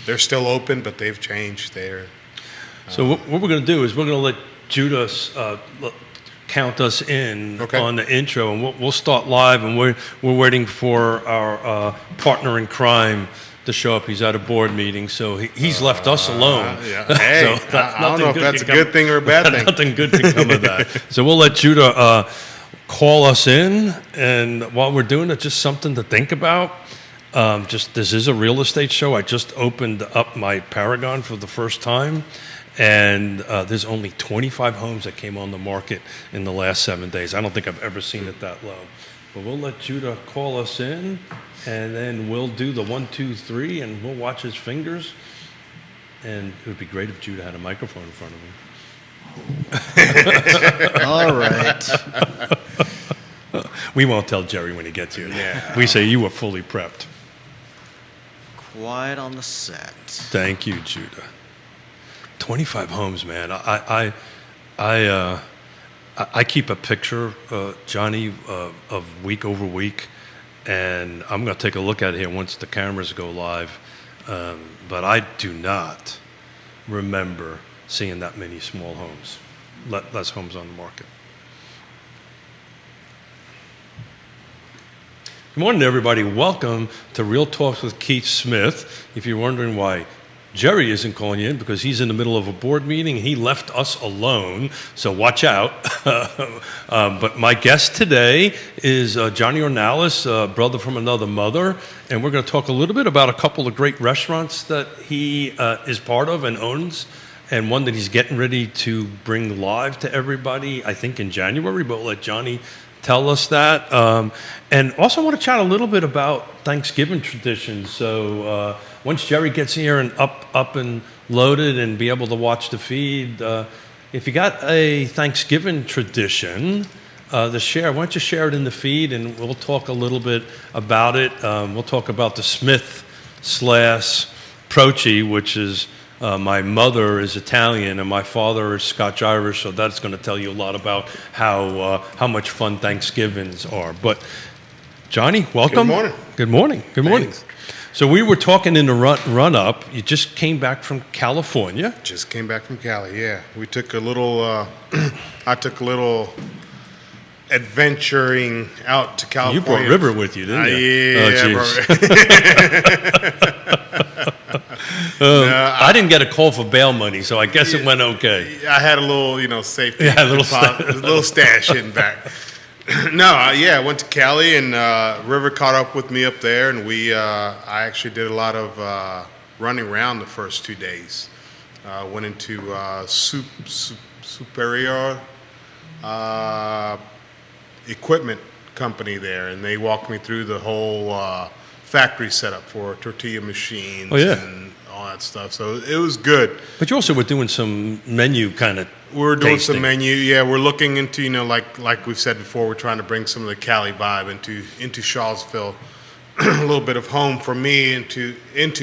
they're still open, but they've changed. So what we're going to do is we're going to let Judah count us in on the intro, and we'll start live. And we're waiting for our partner in crime to show up. He's at a board meeting, so he's left us alone. Hey, so I don't know if that's a good thing or a bad thing. Nothing good can come of that. So we'll let Judah call us in, and while we're doing it, just something to think about. This is a real estate show. I just opened up my Paragon for the first time, and there's only 25 homes that came on the market in the last 7 days. I don't think I've ever seen it that low. But we'll let Judah call us in, and then we'll do the 1, 2, 3, and we'll watch his fingers. And it would be great if Judah had a microphone in front of him. All right. We won't tell Jerry when he gets here. Yeah. We say you were fully prepped. Quiet on the set. Thank you, Judah. 25 homes, man. I keep a picture, Johnny, of week over week, and I'm going to take a look at it here once the cameras go live. But I do not remember seeing that many small homes, less homes on the market. Good morning, everybody. Welcome to Real Talks with Keith Smith. If you're wondering why Jerry isn't calling you in, because he's in the middle of a board meeting, he left us alone, so watch out. But my guest today is Johnny Ornalis, brother from another mother, and we're going to talk a little bit about a couple of great restaurants that he is part of and owns, and one that he's getting ready to bring live to everybody, I think in January, but we'll let Johnny tell us that. And also want to chat a little bit about Thanksgiving traditions. So once Jerry gets here and up and loaded and be able to watch the feed, if you got a Thanksgiving tradition to share, why don't you share it in the feed, and we'll talk a little bit about it. We'll talk about the Smith/Proci, which is my mother is Italian and my father is Scotch-Irish, so that's going to tell you a lot about how much fun Thanksgivings are. But Johnny, welcome. Good morning. Good morning. Good morning. Thanks. So we were talking in the run-up. You just came back from California. Just came back from Cali, yeah. We took a little, I took a little adventuring out to California. You brought River with you, didn't you? Yeah. I didn't get a call for bail money, so I guess it went okay. I had a little, safety. Yeah, a little stash hidden back. I went to Cali, and River caught up with me up there, and I actually did a lot of running around the first 2 days. Went into Superior equipment company there, and they walked me through the whole factory setup for tortilla machines and all that stuff. So it was good. But you also were doing some menu kind of We're doing tasting. some menu. Yeah, we're looking into, like we've said before, we're trying to bring some of the Cali vibe into Charlottesville. A little bit of home for me into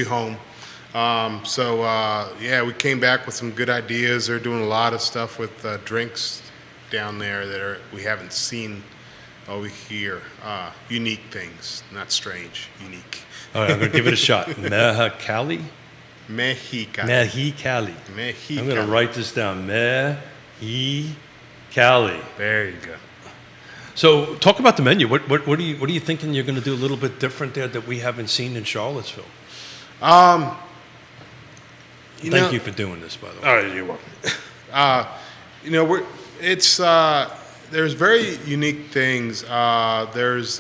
home. We came back with some good ideas. They're doing a lot of stuff with drinks down there that we haven't seen over here. Unique things, not strange, unique. All right, I'm going to give it a shot. Mexicali? Mexicali. I'm going to write this down. Mexicali. There you go. So talk about the menu. What are you thinking you're going to do a little bit different there that we haven't seen in Charlottesville? Thank you for doing this, by the way. Oh, you're welcome. There's very unique things. Jackfruit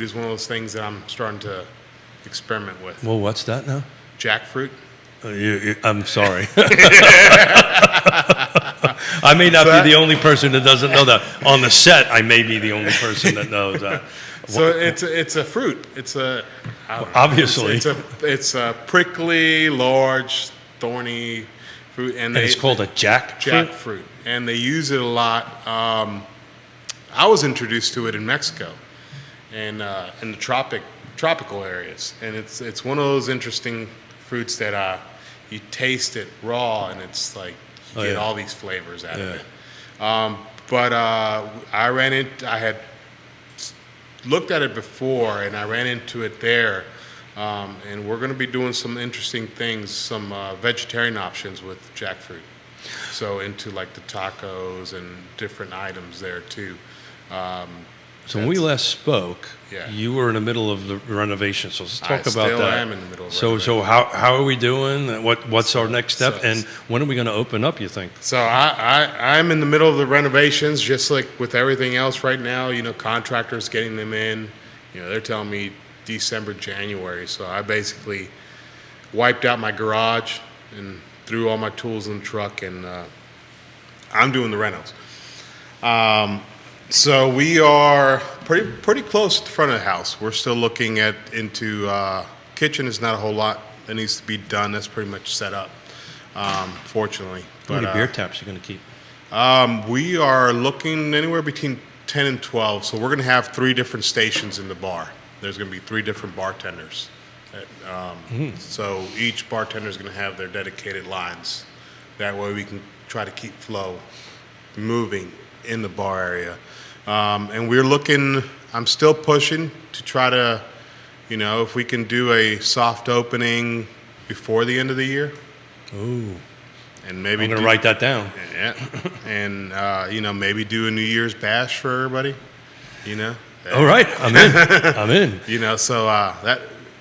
is one of those things that I'm starting to experiment with. Well, what's that now? Jackfruit. I'm sorry. I may not be the only person that doesn't know that. On the set, I may be the only person that knows that. So it's a fruit. Obviously. It's a prickly, large, thorny fruit, and it's called a jackfruit. And they use it a lot. I was introduced to it in Mexico, and in the tropical areas, and it's one of those interesting fruits that you taste it raw, and it's like you get all these flavors out of it. But I had looked at it before, and I ran into it there And we're going to be doing some interesting things, some vegetarian options with jackfruit. So into like the tacos and different items there too. So when we last spoke, Yeah. you were in the middle of the renovation. So let's talk I about still that. am in the middle of So how are we doing? What's our next step? So- And when are we going to open up, you think? So I'm in the middle of the renovations, just like with everything else right now. Contractors getting them in. They're telling me December, January. So I basically wiped out my garage and threw all my tools in the truck, and I'm doing the renos. So we are pretty close to the front of the house. We're still looking into kitchen. Is not a whole lot that needs to be done. That's pretty much set up, fortunately. How many beer taps are you going to keep? We are looking anywhere between 10 and 12. So we're going to have 3 different stations in the bar. There's going to be 3 different bartenders. So each bartender is going to have their dedicated lines. That way we can try to keep flow moving in the bar area. And we're looking, I'm still pushing to try to, if we can do a soft opening before the end of the year. Ooh. And maybe I'm going to write that down. Yeah. And, maybe do a New Year's bash for everybody, All right. I'm in. I'm in. So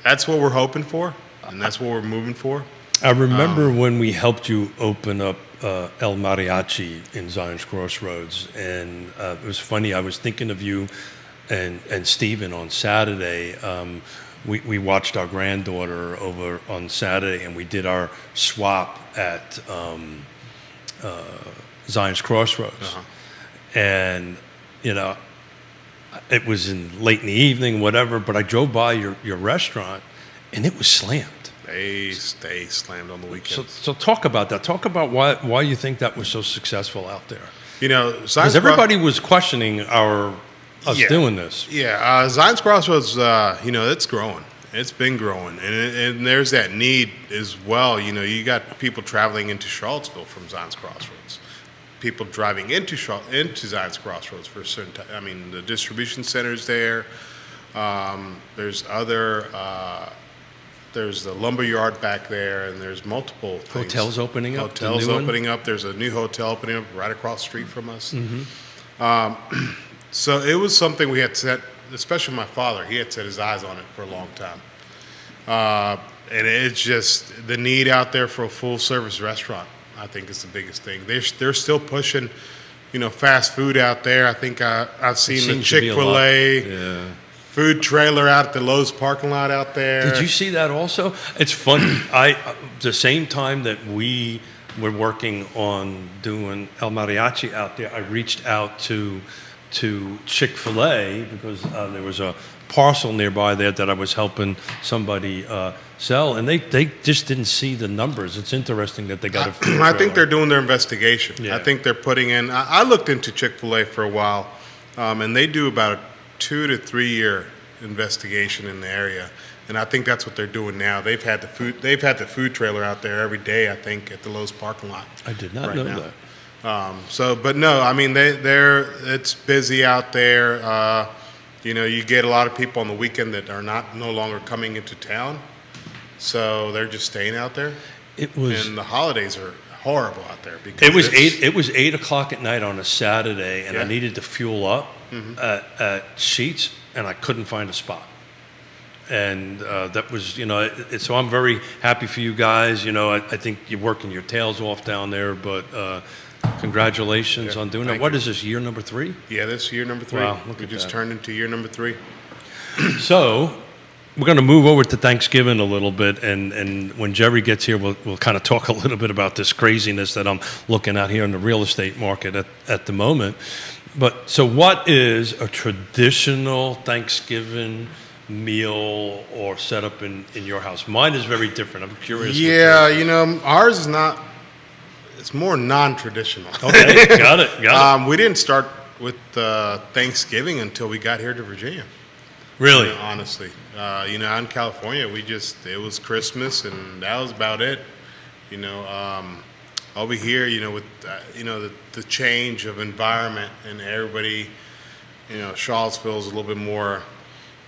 that's what we're hoping for, and that's what we're moving for. I remember when we helped you open up El Mariachi in Zion's Crossroads, and it was funny. I was thinking of you and Stephen on Saturday. We watched our granddaughter over on Saturday, and we did our swap at Zion's Crossroads. And it was late in the evening, whatever. But I drove by your restaurant, and it was slammed. They stay slammed on the weekends. So talk about that. Talk about why you think that was so successful out there. Zion's Because everybody was questioning us Yeah. doing this. Yeah, Zion's Crossroads, it's growing. It's been growing, and there's that need as well. You got people traveling into Charlottesville from Zion's Crossroads, people driving into Zion's Crossroads for a certain time. I mean, the distribution center's there. There's there's the lumber yard back there, and there's multiple things. Hotels opening up. Hotels the new one? opening up. There's a new hotel opening up right across the street from us. Mm-hmm. So it was something we had set, especially my father. He had set his eyes on it for a long time. And it's just the need out there for a full-service restaurant, I think, is the biggest thing. They're still pushing, fast food out there. I think I've seen the seems to be a lot. Chick-fil-A Yeah. food trailer out at the Lowe's parking lot out there. Did you see that also? It's funny. The same time that we were working on doing El Mariachi out there, I reached out to Chick-fil-A because there was a parcel nearby there that I was helping somebody sell, and they just didn't see the numbers. It's interesting that they got a food I think trailer. they're doing their investigation. Yeah. I think they're putting in. I looked into Chick-fil-A for a while, and they do about a 2 to 3 year investigation in the area, and I think that's what they're doing now. They've had the food trailer out there every day. I think at the Lowe's parking lot. I did not right know now. that. But no, I mean it's busy out there. You get a lot of people on the weekend that are no longer coming into town, so they're just staying out there. It was. And the holidays are horrible out there because It was it's- It was 8 o'clock at night on a Saturday, and I Yeah. needed to fuel up at Sheets, and I couldn't find a spot. And that was, so I'm very happy for you guys. I think you're working your tails off down there, but congratulations Yeah, on doing that. thank What you. is this, year number 3? Yeah, this is year number 3. Wow, look we at just that. turned into year number 3. So we're going to move over to Thanksgiving a little bit, and when Jerry gets here, we'll kind of talk a little bit about this craziness that I'm looking at here in the real estate market at the moment. But so what is a traditional Thanksgiving meal or setup in your house? Mine is very different. I'm curious. what Yeah, yours ours is not. It's more non-traditional. is. Okay, got it. We didn't start with Thanksgiving until we got here to Virginia. Really? Honestly, out in California, it was Christmas, and that was about it. Over here, with the change of environment and everybody, Charlottesville is a little bit more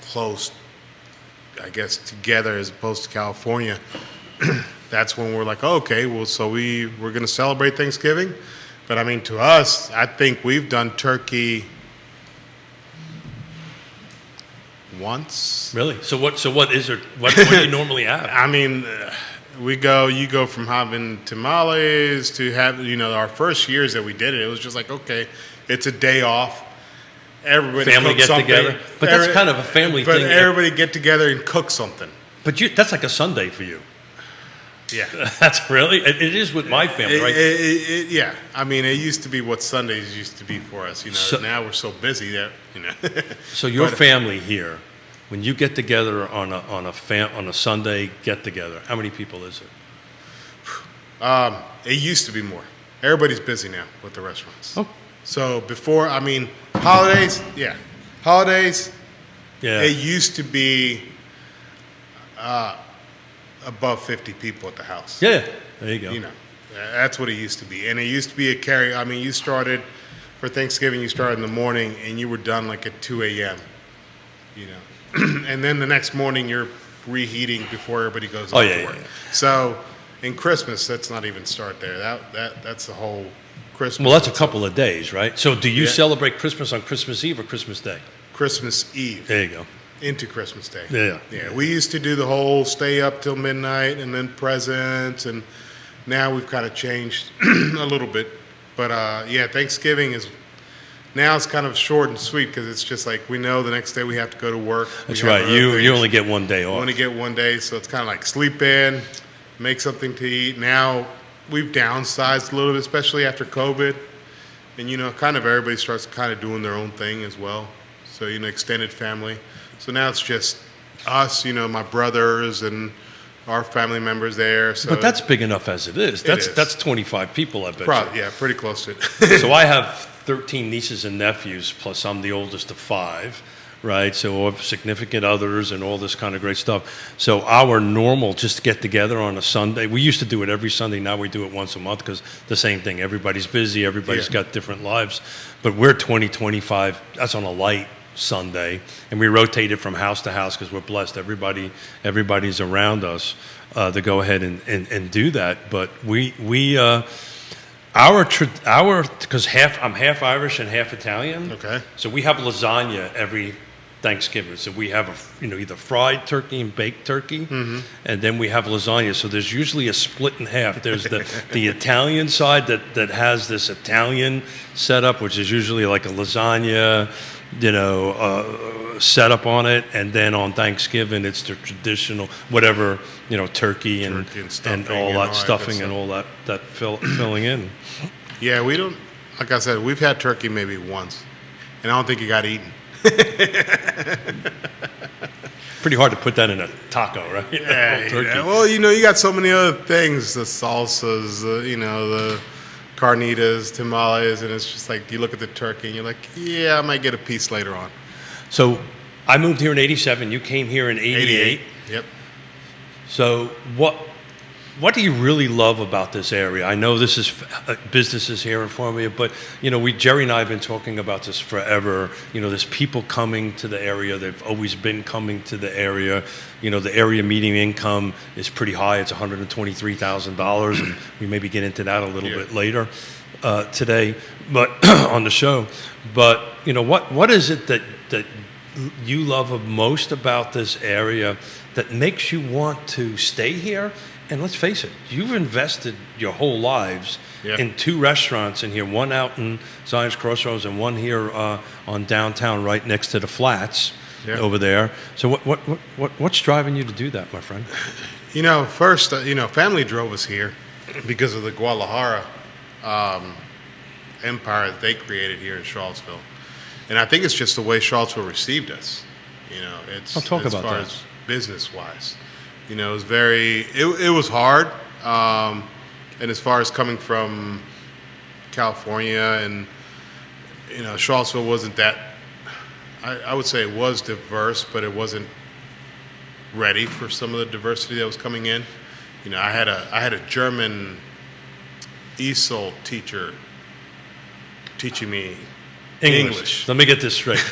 close I guess, together as opposed to California, that's when we're like, oh, okay, well, so we're going to celebrate Thanksgiving. But I mean, to us, I think we've done turkey once. Really? So what is it? What do you normally have? I mean, you go from having tamales to have, our first years that we did it, it was just like, okay, it's a day off. Everybody Family cook get something. together. But that's kind of a family but thing. everybody get together and cook something. But that's like a Sunday for you. Yeah. That's really, it is with my family, right? Yeah. I mean, it used to be what Sundays used to be for us. So- now we're so busy that, So your But- family here, when you get together on a Sunday get together, how many people is it? It used to be more. Everybody's busy now with the restaurants. Oh. So before, I mean, holidays, yeah. Holidays, Yeah. it used to be above 50 people at the house. Yeah. There you go. That's what it used to be. And it used to be a carry. I mean, you started, for Thanksgiving, you started in the morning and you were done like at 2 a.m., and then the next morning you're reheating before everybody goes Oh, off yeah, to yeah, work. yeah. So in Christmas, let's not even start there. That's the whole Christmas. Well, that's a couple of days, right? So do you Yeah. celebrate Christmas on Christmas Eve or Christmas Day? Christmas Eve There you go. into Christmas Day. Yeah. Yeah, we used to do the whole stay up till midnight and then presents, and now we've kind of changed a little bit. But yeah, Thanksgiving is now it's kind of short and sweet because it's just like we know the next day we have to go to work. That's We have right. other You things. only get one day We off. only get one day, so it's kind of like sleep in, make something to eat. Now we've downsized a little bit, especially after COVID, and kind of everybody starts kind of doing their own thing as well. So extended family. So now it's just us, my brothers and our family members there. So But that's big enough as it is. That's is. that's 25 people, I bet you. probably, yeah, pretty close to it. So I have 13 nieces and nephews, plus I'm the oldest of 5, right? So I have significant others and all this kind of great stuff. So our normal just get together on a Sunday, we used to do it every Sunday, now we do it once a month because the same thing, everybody's busy, everybody's Yeah. got different lives. But we're 25, that's on a light Sunday, and we rotate it from house to house because we're blessed. Everybody's around us to go ahead and do that. But because I'm half Irish and half Italian. Okay. So we have lasagna every Thanksgiving. So we have either fried turkey and baked turkey, and then we have lasagna. So there's usually a split in half. There's the Italian side that has this Italian setup, which is usually like a lasagna, setup on it, and then on Thanksgiving it's the traditional whatever turkey and Turkey and stuffing all and that all that stuffing good and all that filling in. Yeah, we don't, like I said, we've had turkey maybe once, and I don't think it got eaten. Pretty hard to put that in a taco, right? Yeah, Turkey. yeah. Well, you got so many other things, the salsas, the carnitas, tamales, and it's just like you look at the turkey and you're like, yeah, I might get a piece later on. So I moved here in 87. You came here in 88. Yep. So what do you really love about this area? I know this is businesses here in Formia, but Jerry and I have been talking about this forever. There's people coming to the area. They've always been coming to the area. The area median income is pretty high. It's $123,000, and we maybe get into that a little bit later today, but on the show. But what is it that you love most about this area that makes you want to stay here? And let's face it, you've invested your whole lives in 2 restaurants in here, one out in Zion's Crossroads and one here on downtown right next to the flats over there. So what's driving you to do that, my friend? First, family drove us here because of the Guadalajara empire that they created here in Charlottesville. And I think it's just the way Charlottesville received us. It's I'll talk as about far that. as business-wise. It was it was hard. And as far as coming from California and, Charlottesville wasn't that, I would say it was diverse, but it wasn't ready for some of the diversity that was coming in. I had a German ESOL teacher teaching me English. Let me get this straight.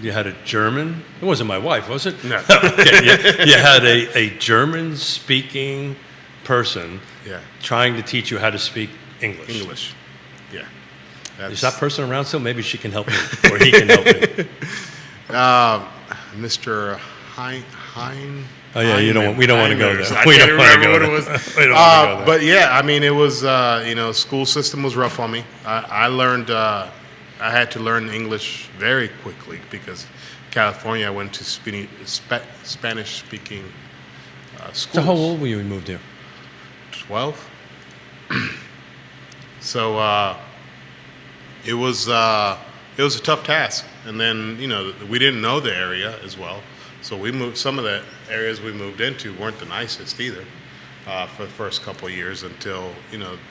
You had a German. It wasn't my wife, was it? No. Okay, you had a German-speaking person Yeah. trying to teach you how to speak English. English. Yeah. Is that person around still? Maybe she can help me, or he can help me. Mr. Hein? Oh yeah, we don't want to go there. I We can't don't want to remember go what there. it was. We don't want to go there. But yeah, I mean, it was, school system was rough on me. I learned, I had to learn English very quickly because California, I went to Spanish-speaking schools. So how old were you when you moved here? 12. So it was a tough task, and then we didn't know the area as well, so we moved. Some of the areas we moved into weren't the nicest either for the first couple of years until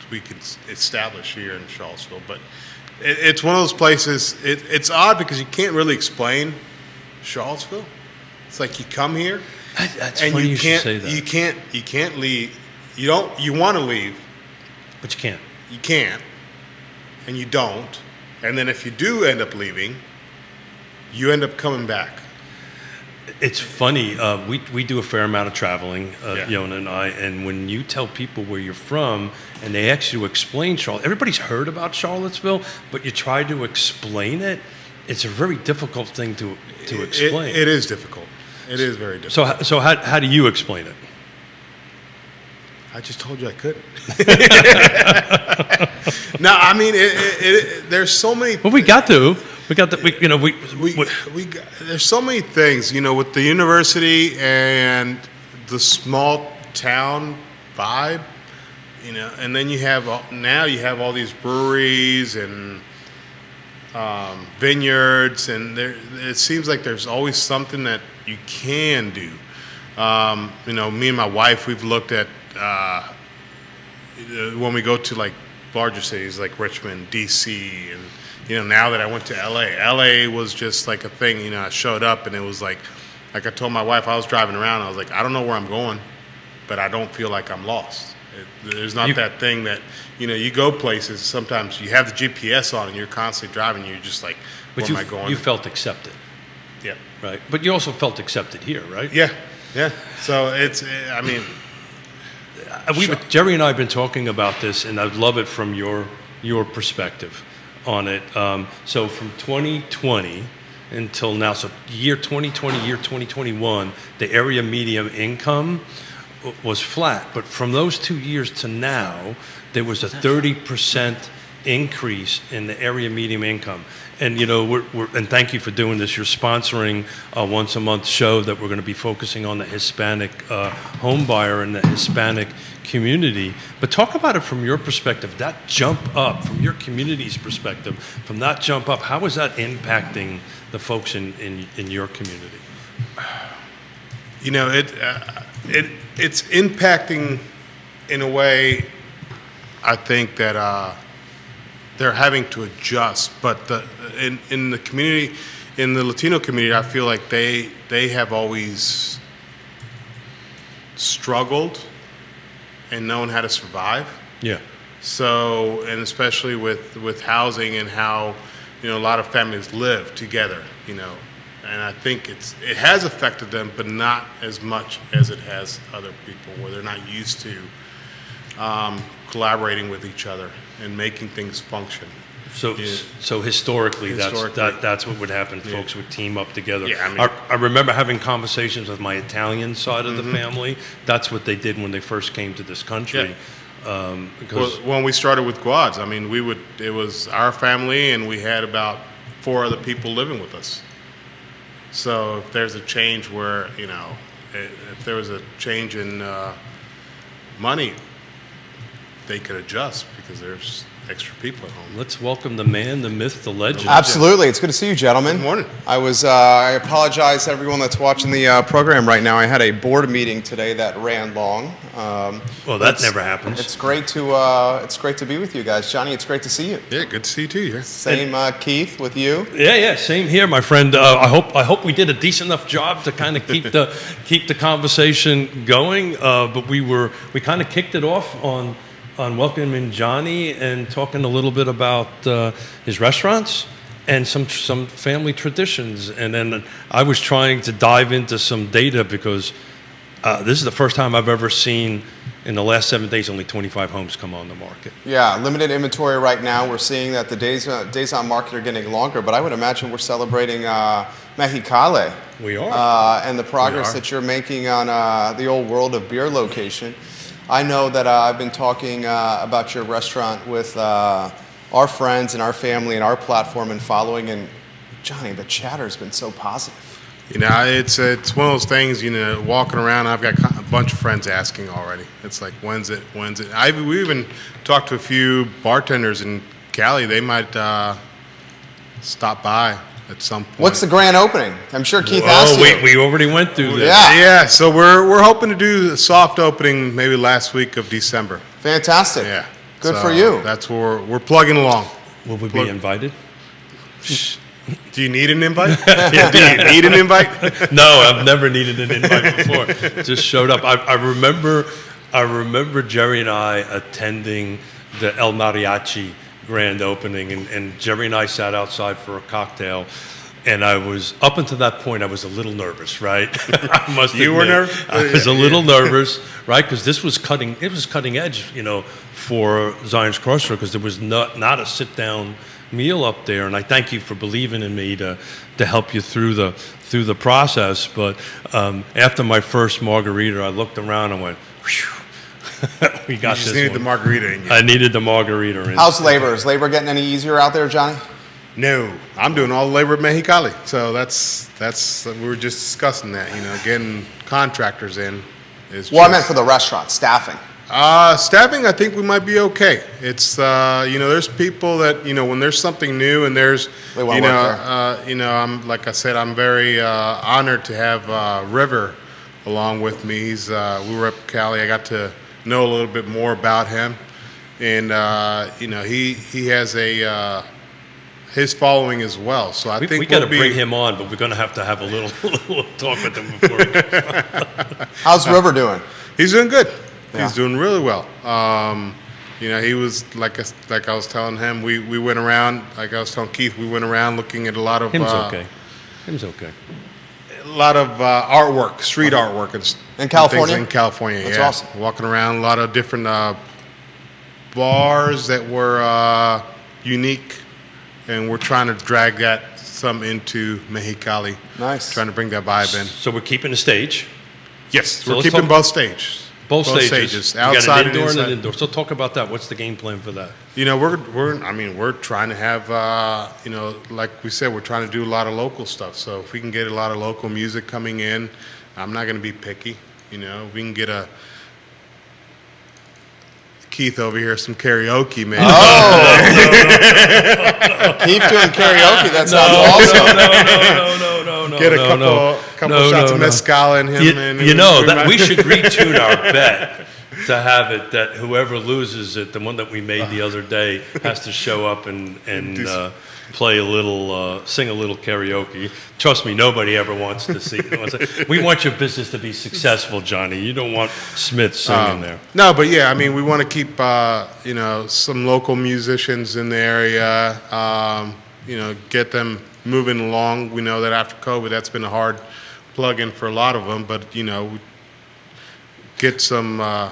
we could establish here in Charlottesville. But it's one of those places. It's odd because you can't really explain Charlottesville. It's like you come here, That's and funny you should can't say that. you can't leave. You want to leave. But you can't. You can't, and you don't. And then if you do end up leaving, you end up coming back. It's funny. We do a fair amount of traveling, Yeah. Yona and I. And when you tell people where you're from, and they ask you to explain Charlotte, everybody's heard about Charlottesville, but you try to explain it. It's a very difficult thing to explain. It is difficult. It is very difficult. So how do you explain it? I just told you I couldn't. No, I mean, there's so many. Well, we got to. There's so many things, with the university and the small town vibe, and then you have all these breweries and vineyards, and it seems like there's always something that you can do. Me and my wife, we've looked at when we go to like larger cities like Richmond, D.C., and now that I went to L.A. was just like a thing. I showed up and it was like I told my wife, I was driving around, I was like, I don't know where I'm going, but I don't feel like I'm lost. There's not that thing that you go places. Sometimes you have the GPS on and you're constantly driving. You're just like, where am I going? You felt accepted, Yeah. right? But you also felt accepted here, right? Yeah. So Jerry and I have been talking about this, and I'd love it from your perspective on it. So from 2020 until now, so year 2020, year 2021, the area median income was flat. But from those 2 years to now, there was a 30% increase in the area median income. And and thank you for doing this. You're sponsoring a once a month show that we're going to be focusing on the Hispanic home buyer and the Hispanic community. But talk about it from your perspective. That jump up, from your community's perspective, from that jump up, how is that impacting the folks in your community? It's impacting in a way. I think that they're having to adjust, but in the community, in the Latino community, I feel like they have always struggled and known how to survive. Yeah. So, and especially with housing and how a lot of families live together, and I think it has affected them, but not as much as it has other people, where they're not used to collaborating with each other and making things function. So historically, that's what would happen. Yeah. Folks would team up together. Yeah, I remember having conversations with my Italian side of the family. That's what they did when they first came to this country. Because when we started with Guads, it was our family, and we had about 4 other people living with us. So if there's a change where, if there was a change in money, they could adjust because there's extra people at home. let's welcome the man, the myth, the legend. Absolutely. It's good to see you, gentlemen. Good morning. I apologize to everyone that's watching the program right now. I had a board meeting today that ran long. Well, that never happens. It's great to be with you guys. Johnny, it's great to see you. Yeah, good to see you too. Yeah. Same, Keith, with you. Yeah, same here, my friend. I hope we did a decent enough job to kind of keep the conversation going. But we kind of kicked it off on welcoming Johnny and talking a little bit about his restaurants and some family traditions. And then I was trying to dive into some data because this is the first time I've ever seen in the last 7 days only 25 homes come on the market. Yeah, limited inventory right now. We're seeing that the days on market are getting longer, but I would imagine we're celebrating Mexicali. We are. And the progress that you're making on the old World of Beer location. I know that I've been talking about your restaurant with our friends and our family and our platform and following, and Johnny, the chatter's been so positive. You know, it's one of those things. You know, walking around, I've got a bunch of friends asking already. It's like, when's it? We even talked to a few bartenders in Cali. They might stop by at some point. What's the grand opening? I'm sure Keith asked you. We already went through this. Yeah. So we're hoping to do a soft opening maybe last week of December. Fantastic. Yeah. Good So for you. That's where we're plugging along. Will we be invited? Do you need an invite? Do you need an invite? No, I've never needed an invite before. Just showed up. I remember Jerry and I attending the El Mariachi grand opening, and Jerry and I sat outside for a cocktail. And I was, up until that point, I was a little nervous, right? I must You were admit. nervous? I was a little nervous, right? Because this was cutting edge, you know, for Zion's Crossroad, because there was not a sit-down meal up there. And I thank you for believing in me to help you through the process. But after my first margarita, I looked around and went, whew, we got You just this needed one. the margarita in you. I needed the margarita in. How's labor? Is labor getting any easier out there, Johnny? No, I'm doing all the labor at Mexicali. So that's we were just discussing that. You know, getting contractors in is. Well, I meant for the restaurant, staffing. Staffing, I think we might be okay. It's you know, there's people that, you know, when there's something new and there's They wanna work you know, I'm like I said, I'm very honored to have River along with me. He's we were up in Cali. I got to know a little bit more about him, and you know, he has a his following as well. So I think We got to we'll bring him on, but we're going to have a little talk with him before he goes. How's River doing? He's doing good. Yeah. He's doing really well. You know, he was like I was telling him. We went around, like I was telling Keith. We went around looking at a lot of Him's okay. Him's okay. a lot of artwork, street artwork, In California? things in California. That's yeah. awesome. Walking around, a lot of different bars that were unique, and we're trying to drag that some into Mexicali. Nice. Trying to bring that vibe in. So we're keeping the stage. Yes, So we're let's keeping talk- both stages. Both stages. You got outside an indoor and and inside. an indoor. So talk about that. What's the game plan for that? You know, we're trying to have, you know, like we said, we're trying to do a lot of local stuff. So if we can get a lot of local music coming in, I'm not going to be picky. You know, we can get Keith over here some karaoke, man. Keep doing karaoke. That sounds awesome. No. Get a couple shots of mezcal in him. and You know, that we should retune our bet to have it that whoever loses it, the one that we made the other day, has to show up and play a little, sing a little karaoke. Trust me, nobody ever wants to see. We want your business to be successful, Johnny. You don't want Smith singing there. No, but yeah, I mean, we want to keep, you know, some local musicians in the area, you know, get them moving along. We know that after COVID, that's been a hard plug-in for a lot of them, but, you know, get some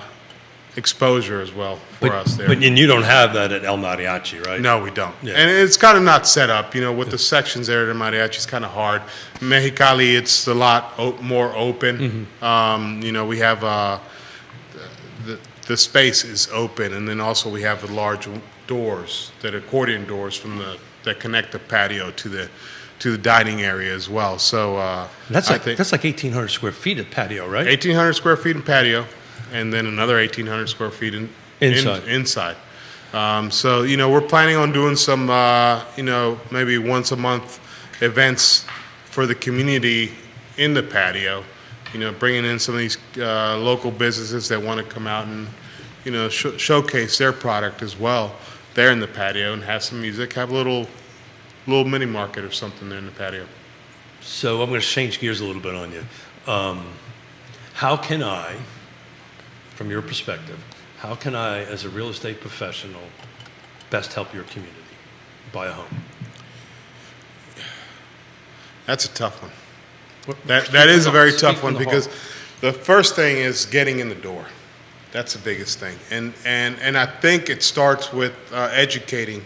exposure as well for us there. But and you don't have that at El Mariachi, right? No, we don't. Yeah. And it's kind of not set up, you know, with the sections there at Mariachi, it's kind of hard. Mexicali, it's a lot more open. You know, we have the space is open, and then also we have the large doors, that accordion doors that connect the patio to the dining area as well. So That's I like think that's like 1,800 square feet of patio, right? 1,800 square feet in patio, and then another 1,800 square feet inside. So, you know, we're planning on doing some, you know, maybe once a month events for the community in the patio, you know, bringing in some of these local businesses that want to come out and, you know, showcase their product as well there in the patio and have some music, have a little mini market or something there in the patio. So I'm going to change gears a little bit on you. How can I, from your perspective, how can I, as a real estate professional, best help your community buy a home? That's a tough one. That is a very tough one because the first thing is getting in the door. That's the biggest thing, and I think it starts with educating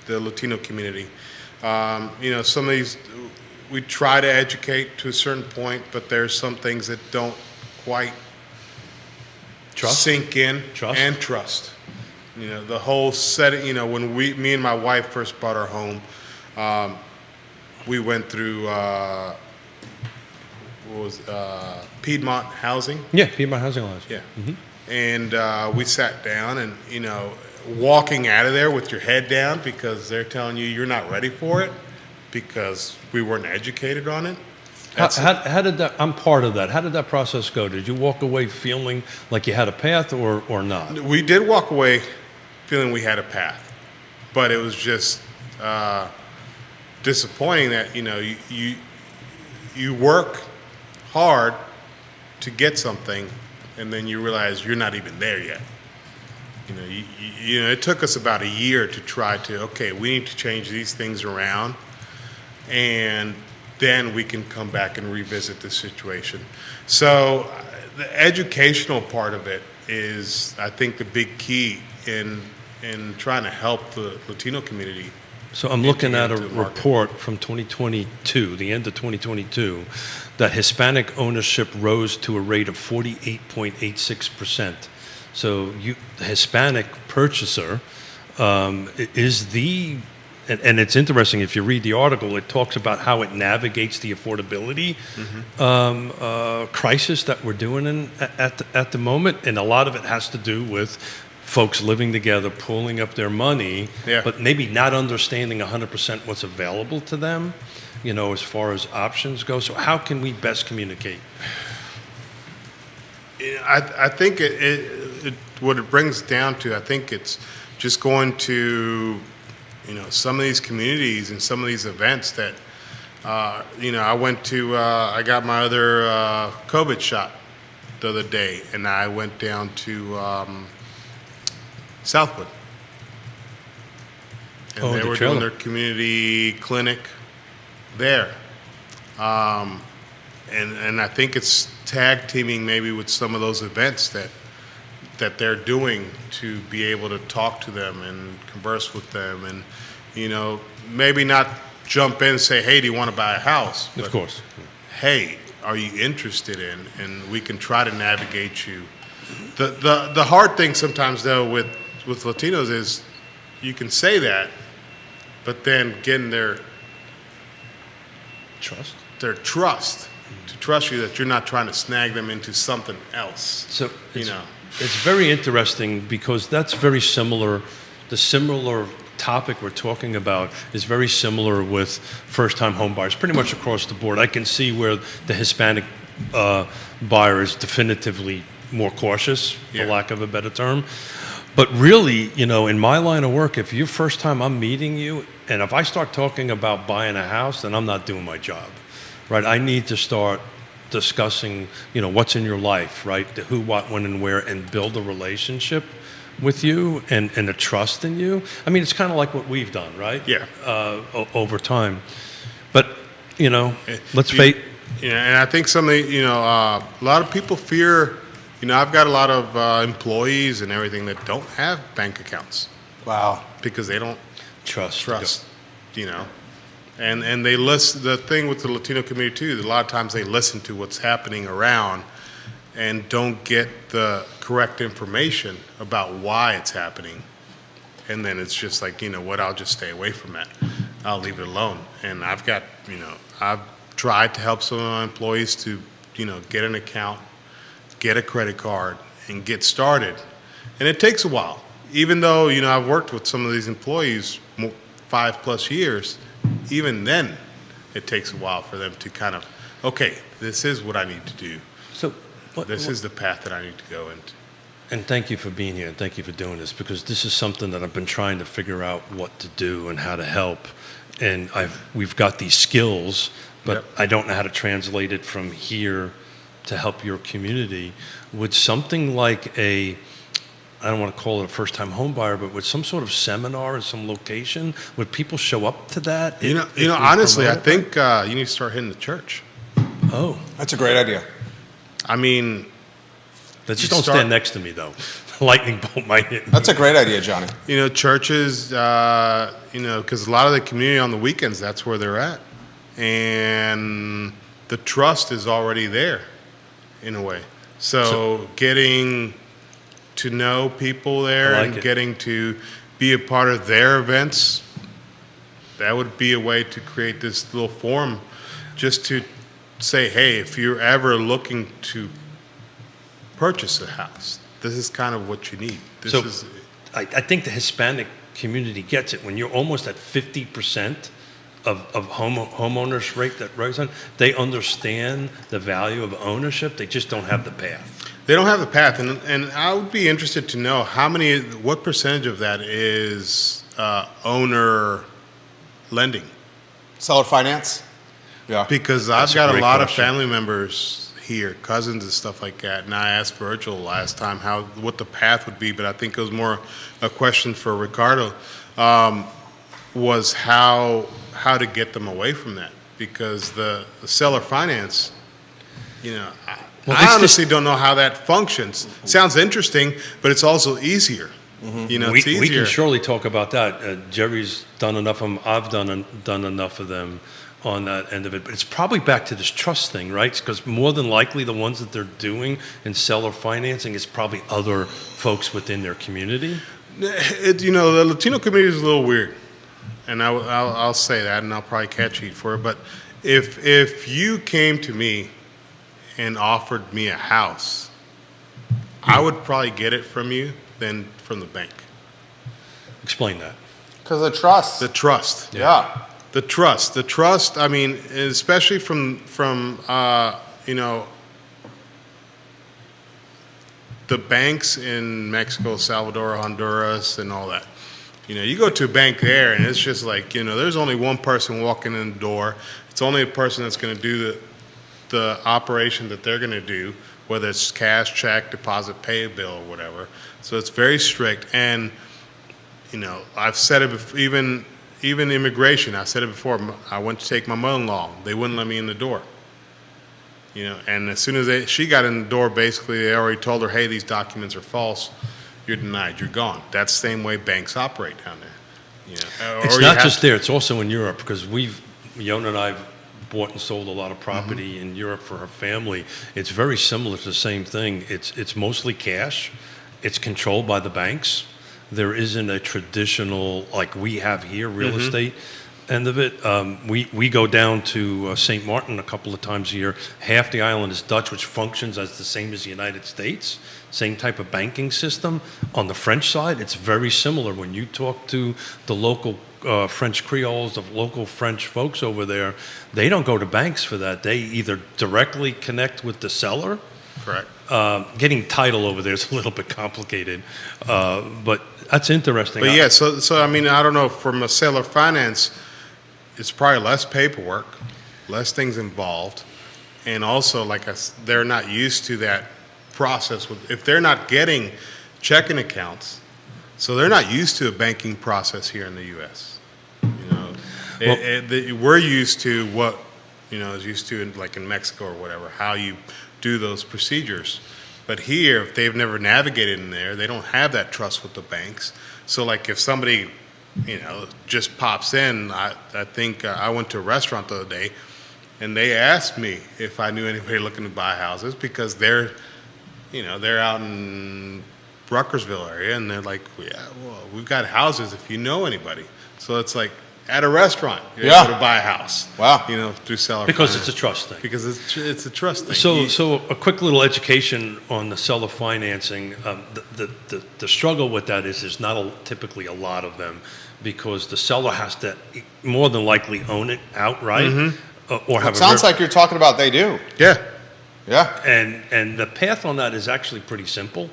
the Latino community. Some of these we try to educate to a certain point, but there's some things that don't quite sink in. Trust. The whole setting. When me and my wife first bought our home, we went through. Piedmont Housing. Yeah, Piedmont Housing Alliance. Yeah. And we sat down and, walking out of there with your head down because they're telling you you're not ready for it because we weren't educated on it. How did that, I'm part of that. How did that process go? Did you walk away feeling like you had a path or not? We did walk away feeling we had a path, but it was just disappointing that, you work hard to get something, and then you realize you're not even there yet. It took us about a year to try to, we need to change these things around, and then we can come back and revisit the situation. So the educational part of it is, I think, the big key in trying to help the Latino community. So I'm looking at a report from 2022, the end of 2022, that Hispanic ownership rose to a rate of 48.86%. So the Hispanic purchaser is and it's interesting, if you read the article, it talks about how it navigates the affordability crisis that we're doing at the moment, and a lot of it has to do with folks living together, pooling up their money, but maybe not understanding 100% what's available to them, as far as options go. So how can we best communicate? I think what it brings down to, I think it's just going to, some of these communities and some of these events that, I went to, I got my other COVID shot the other day, and I went down to Southwood. And they were doing their community clinic there. And I think it's tag teaming maybe with some of those events that they're doing to be able to talk to them and converse with them and, maybe not jump in and say, hey, do you want to buy a house? But, of course. Hey, are you interested in? And we can try to navigate you. The hard thing sometimes, though, with Latinos is you can say that, but then getting their trust to trust you that you're not trying to snag them into something else. So it's very interesting because that's very similar. The similar topic we're talking about is very similar with first-time home buyers, pretty much across the board. I can see where the Hispanic buyer is definitively more cautious, for lack of a better term. But really, in my line of work, if you're first time I'm meeting you, and if I start talking about buying a house, then I'm not doing my job, right? I need to start discussing, what's in your life, right? The who, what, when, and where, and build a relationship with you and a trust in you. I mean, it's kind of like what we've done, right? Yeah. Over time. But, let's face. Yeah, and I think some of the, a lot of people fear. I've got a lot of employees and everything that don't have bank accounts. Wow. Because they don't trust. And they listen. The thing with the Latino community too, a lot of times they listen to what's happening around and don't get the correct information about why it's happening. And then it's just like, I'll just stay away from that. I'll leave it alone. And I've got, I've tried to help some of my employees to, get an account, get a credit card, and get started. And it takes a while. Even though, I've worked with some of these employees 5+ years, even then it takes a while for them to kind of, okay, this is what I need to do. So this is the path that I need to go into. And thank you for being here and thank you for doing this, because this is something that I've been trying to figure out what to do and how to help. And we've got these skills, but I don't know how to translate it from here to help your community. Would something like a I don't want to call it a first-time home buyer, but with some sort of seminar or some location, would people show up to that? If we Honestly, I promote it? think you need to start hitting the church. Oh, That's a great idea. I mean, just You don't start- stand next to me, though. Lightning bolt might hit me. That's a great idea, Johnny. churches, because a lot of the community on the weekends, that's where they're at. And the trust is already there in a way. So getting to know people there I like and it. getting to be a part of their events, that would be a way to create this little forum just to say, hey, if you're ever looking to purchase a house, this is kind of what you need. This So is I think the Hispanic community gets it. When you're almost at 50% of homeowners rate that rise on, they understand the value of ownership. They just don't have the path. They don't have the path, and I would be interested to know what percentage of that is owner lending, Seller finance? Yeah. because That's I've a got a great lot of question. family members here, cousins and stuff like that, and I asked Virgil last time what the path would be, but I think it was more a question for Ricardo, was how to get them away from that, because the seller finance, Well, I it's honestly don't know how that functions. Sounds interesting, but it's also easier. We It's easier. can surely talk about that. Jerry's done enough of them. I've done enough of them on that end of it. But it's probably back to this trust thing, right? Because more than likely the ones that they're doing in seller financing is probably other folks within their community. The Latino community is a little weird, and I'll say that, and I'll probably catch heat for it. But if you came to me and offered me a house, I would probably get it from you than from the bank. Explain that. Because of trust. The trust. Yeah. The trust. I mean, especially from the banks in Mexico, Salvador, Honduras, and all that. You go to a bank there, and it's just like there's only one person walking in the door. It's only a person that's going to do the operation that they're going to do, whether it's cash, check, deposit, pay a bill, or whatever. So it's very strict, and I've said it before, even immigration. I said it before. I went to take my mother-in-law. They wouldn't let me in the door. And as soon as she got in the door, basically they already told her, "Hey, these documents are false. You're denied. You're gone." That's the same way banks operate down there. It's Or you not have just to- there. It's also in Europe because Yona and I have bought and sold a lot of property in Europe for her family. It's very similar to the same thing. It's mostly cash. It's controlled by the banks. There isn't a traditional, like we have here, real estate end of it. We go down to St. Martin a couple of times a year. Half the island is Dutch, which functions as the same as the United States. Same type of banking system. On the French side, it's very similar. When you talk to the local French Creoles, the local French folks over there, they don't go to banks for that. They either directly connect with the seller. Correct. Getting title over there is a little bit complicated, but that's interesting. But yeah, so I mean, I don't know. From a seller finance, it's probably less paperwork, less things involved, and also they're not used to that process. If they're not getting checking accounts, so they're not used to a banking process here in the U.S. We're used to what is used to in Mexico or whatever, how you do those procedures. But here, if they've never navigated in there, they don't have that trust with the banks. So if somebody just pops in, I think I went to a restaurant the other day, and they asked me if I knew anybody looking to buy houses because they're out in Ruckersville area, and they're like, yeah, well, we've got houses if you know anybody. So it's like at a restaurant, you're Yeah. able to buy a house. Wow. Through seller because finance. it's a trust thing. Because it's a trust thing. So a quick little education on the seller financing. The struggle with that is there's not typically a lot of them because the seller has to more than likely own it outright or have It sounds like you're talking about they do. Yeah. Yeah. and the path on that is actually pretty simple.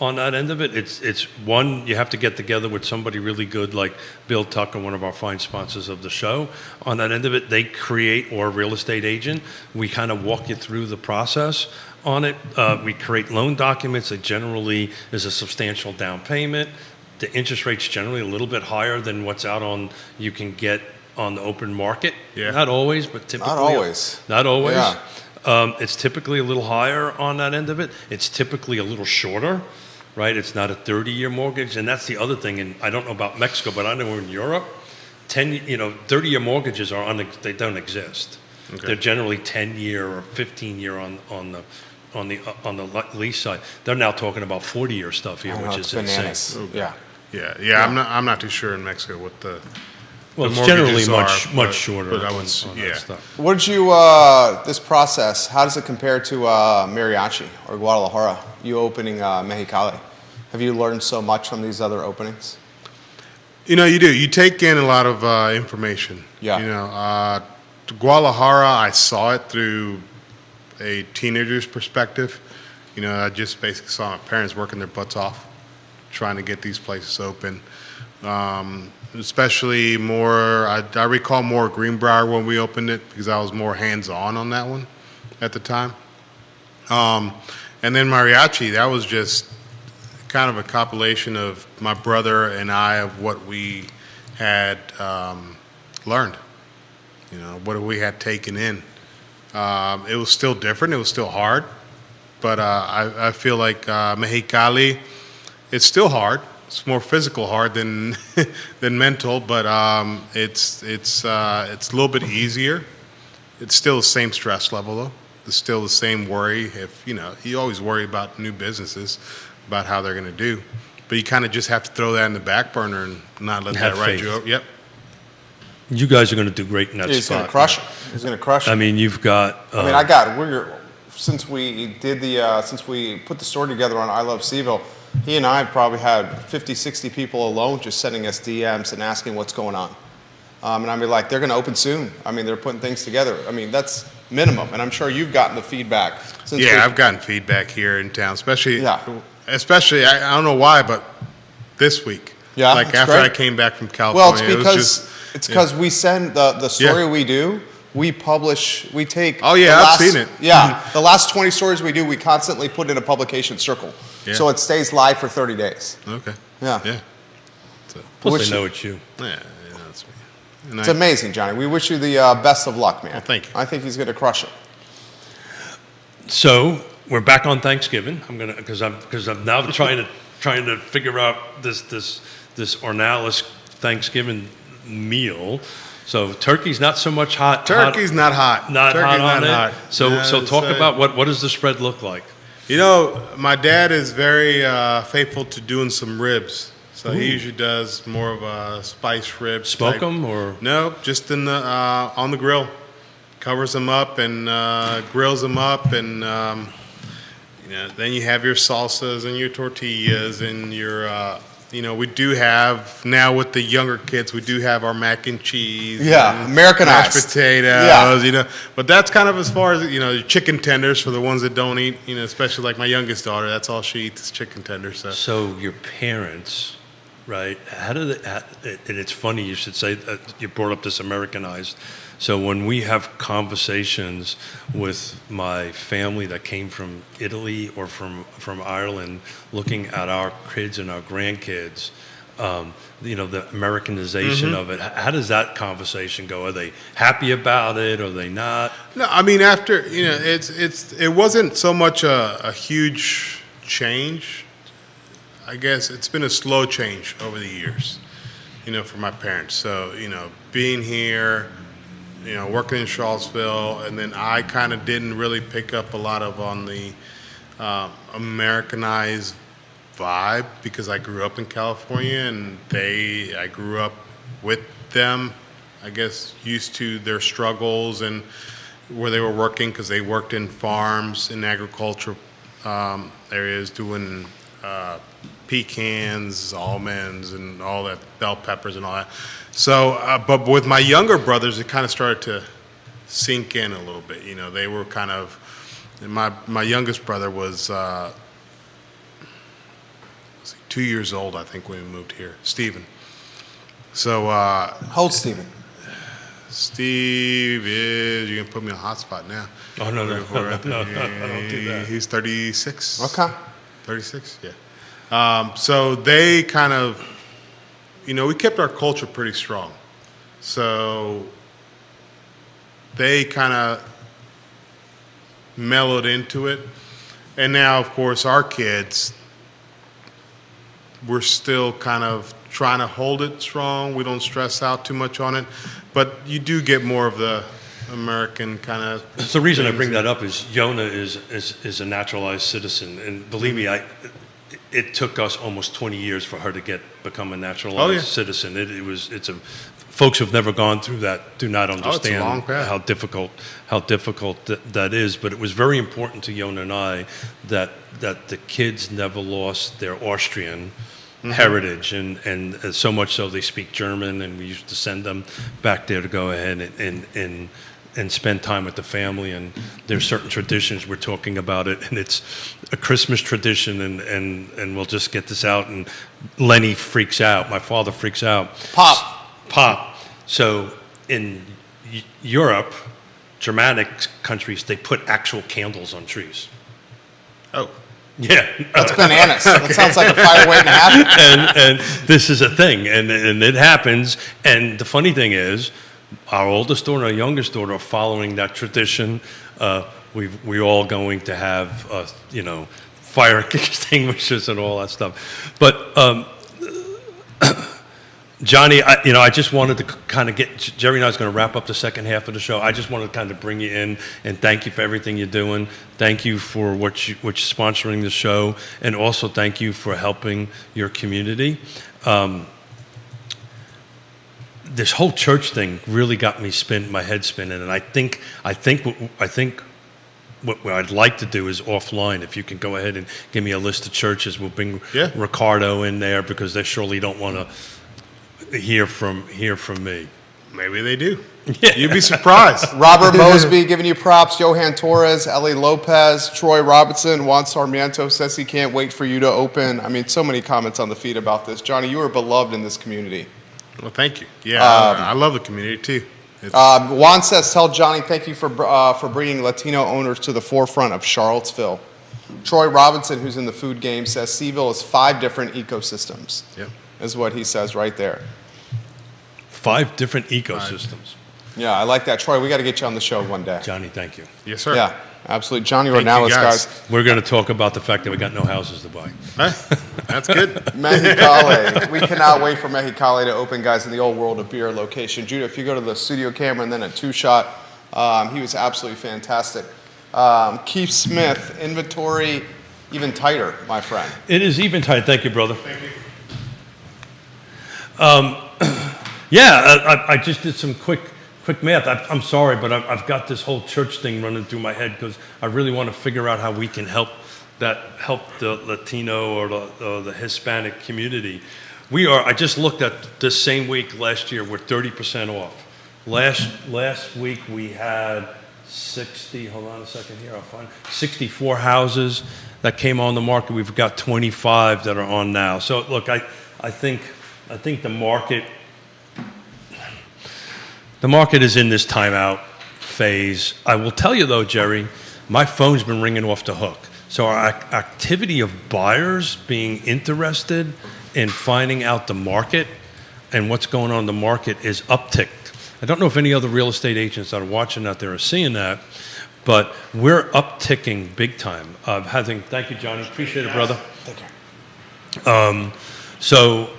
On that end of it, it's one, you have to get together with somebody really good like Bill Tucker, one of our fine sponsors of the show. On that end of it, they create, or a real estate agent, we kind of walk you through the process. on it. We create loan documents that generally is a substantial down payment. The interest rate's generally a little bit higher than what's out on, you can get on the open market. Yeah. Not always, but typically. Not always. Not always. Yeah. It's typically a little higher on that end of it. It's typically a little shorter, right? It's not a 30-year mortgage, and that's the other thing. And I don't know about Mexico, but I know in Europe, 30-year mortgages they don't exist. Okay. They're generally 10-year or 15-year on the lease side. They're now talking about 40-year stuff here, I know, which it's is bananas. insane. Yeah. Yeah. I'm not too sure in Mexico what the Well, the it's generally mortgages much are, much but- shorter but I on would, that yeah. stuff. What did you, this process, how does it compare to Mariachi or Guadalajara, you opening Mexicali? Have you learned so much from these other openings? You know, you do. You take in a lot of information. Yeah. You know, Guadalajara, I saw it through a teenager's perspective. You know, I just basically saw my parents working their butts off trying to get these places open. Especially more, I recall more Greenbrier when we opened it because I was more hands-on that one at the time. And then Mariachi, that was just kind of a compilation of my brother and I of what we had learned, you know, what we had taken in. It was still different, it was still hard, but I feel like Mexicali, it's still hard. It's more physical hard than than mental, but it's a little bit easier. It's still the same stress level though. It's still the same worry. If you always worry about new businesses, about how they're going to do, but you kind of just have to throw that in the back burner and not let Have that ride faith. you over. Yep. You guys are going to do great in that He's spot. going to crush it. He's going to crush it. I mean, you've got. I mean, since we did since we put the store together on I Love Seville, he and I probably had 50, 60 people alone just sending us DMs and asking what's going on. And I'd be like, they're going to open soon. I mean, they're putting things together. I mean, that's minimum. And I'm sure you've gotten the feedback. I've gotten feedback here in town, especially, Yeah. I don't know why, but this week. Yeah, Like that's after great. I came back from Well, California. it's because we send the story Yeah. we do. We publish. We take. Oh, yeah, the I've last- seen it. Yeah, the last 20 stories we do, we constantly put in a publication circle, Yeah. so it stays live for 30 days. Okay. Yeah. Yeah. Plus, Which- they know it's you. Yeah, that's me. And It's amazing, Johnny. We wish you the best of luck, man. Well, thank you. I think he's going to crush it. So we're back on Thanksgiving. I'm gonna because I'm now trying to figure out this Ornalis Thanksgiving meal. So turkey's not so much hot. Turkey's not hot. Not Turkey's hot on not it. hot. So Yeah, so it's, talk about what does the spread look like? You know, my dad is very faithful to doing some ribs. So he usually does more of a spice rib. Smoke type. them or No, just in the on the grill. Covers them up and grills them up, and then you have your salsas and your tortillas and your. We do have now with the younger kids. We do have our mac and cheese. Yeah, and Americanized. mashed potatoes. Yeah. But that's kind of as far as your chicken tenders for the ones that don't eat. Especially like my youngest daughter. That's all she eats is chicken tenders. so your parents, right? How do they? And it's funny you should say that you brought up this Americanized. So when we have conversations with my family that came from Italy or from Ireland, looking at our kids and our grandkids, the Americanization of it. How does that conversation go? Are they happy about it? Are they not? No, I mean after it wasn't so much a huge change. I guess it's been a slow change over the years, for my parents. So being here, working in Charlottesville, and then I kind of didn't really pick up a lot of on the Americanized vibe because I grew up in California and I grew up with them, I guess, used to their struggles and where they were working because they worked in farms and agriculture areas doing pecans, almonds, and all that, bell peppers and all that. So, but with my younger brothers, it kind of started to sink in a little bit. They were kind of, my youngest brother was 2 years old, I think, when we moved here, Stephen. So, Hold Stephen. Steve is, you're going to put me on hotspot now. Oh, no, no, no, I don't do that. He's 36. Okay. 36, yeah. So they kind of, we kept our culture pretty strong. So they kind of mellowed into it. And now, of course, our kids, we're still kind of trying to hold it strong. We don't stress out too much on it. But you do get more of the American kind of. So the reason I bring that up is Yona is a naturalized citizen, and believe me, it took us almost 20 years for her to become a naturalized citizen. Folks who've never gone through that do not understand it's a long path. how difficult that is. But it was very important to Yona and I that the kids never lost their Austrian heritage, and so much so they speak German, and we used to send them back there to go ahead and spend time with the family. And there's certain traditions, we're talking about it, and it's a Christmas tradition, and we'll just get this out, and Lenny freaks out, my father freaks out. Pop. So in Europe, Germanic countries, they put actual candles on trees. Oh. Yeah. That's bananas. That sounds like a fire waiting to happen. and this is a thing, and it happens. And the funny thing is, our oldest daughter and our youngest daughter are following that tradition. We're all going to have, fire extinguishers and all that stuff. But Johnny, I just wanted to kind of Jerry and I was going to wrap up the second half of the show. I just wanted to kind of bring you in and thank you for everything you're doing. Thank you for what you're sponsoring the show, and also thank you for helping your community. This whole church thing really got my head spinning, and I think what I'd like to do is offline. If you can go ahead and give me a list of churches, we'll bring Ricardo in there, because they surely don't want to hear from me. Maybe they do. Yeah. You'd be surprised. Robert Mosby giving you props. Johan Torres, Ellie Lopez, Troy Robinson, Juan Sarmiento says he can't wait for you to open. I mean, so many comments on the feed about this. Johnny, you are beloved in this community. Well, thank you. Yeah, I love the community too. Juan says, tell Johnny thank you for bringing Latino owners to the forefront of Charlottesville. Troy Robinson, who's in the food game, says Seville is 5 different ecosystems. Yep. Is what he says right there. 5 different ecosystems. Yeah, I like that. Troy, we got to get you on the show one day. Johnny, thank you. Yes, sir. Yeah, absolutely. Johnny Thank you, Ornelas, guys. guys. We're going to talk about the fact that we got no houses to buy. That's good. Mexicali. We cannot wait for Mexicali to open, guys, in the old world of beer location. Judah, if you go to the studio camera and then a 2-shot, he was absolutely fantastic. Keith Smith, inventory even tighter, my friend. It is even tight. Thank you, brother. Thank you. I just did some quick math. I'm sorry, but I've got this whole church thing running through my head, because I really want to figure out how we can help the Latino or the Hispanic community. I just looked at this same week last year, we're 30% off. Last week we had 64 houses that came on the market. We've got 25 that are on now. So look, I think the market is in this timeout phase. I will tell you though, Jerry, my phone's been ringing off the hook. So our activity of buyers being interested in finding out the market and what's going on in the market is upticked. I don't know if any other real estate agents that are watching out there are seeing that, but we're upticking big time. Thank you, Johnny. Appreciate it, brother. Thank you. So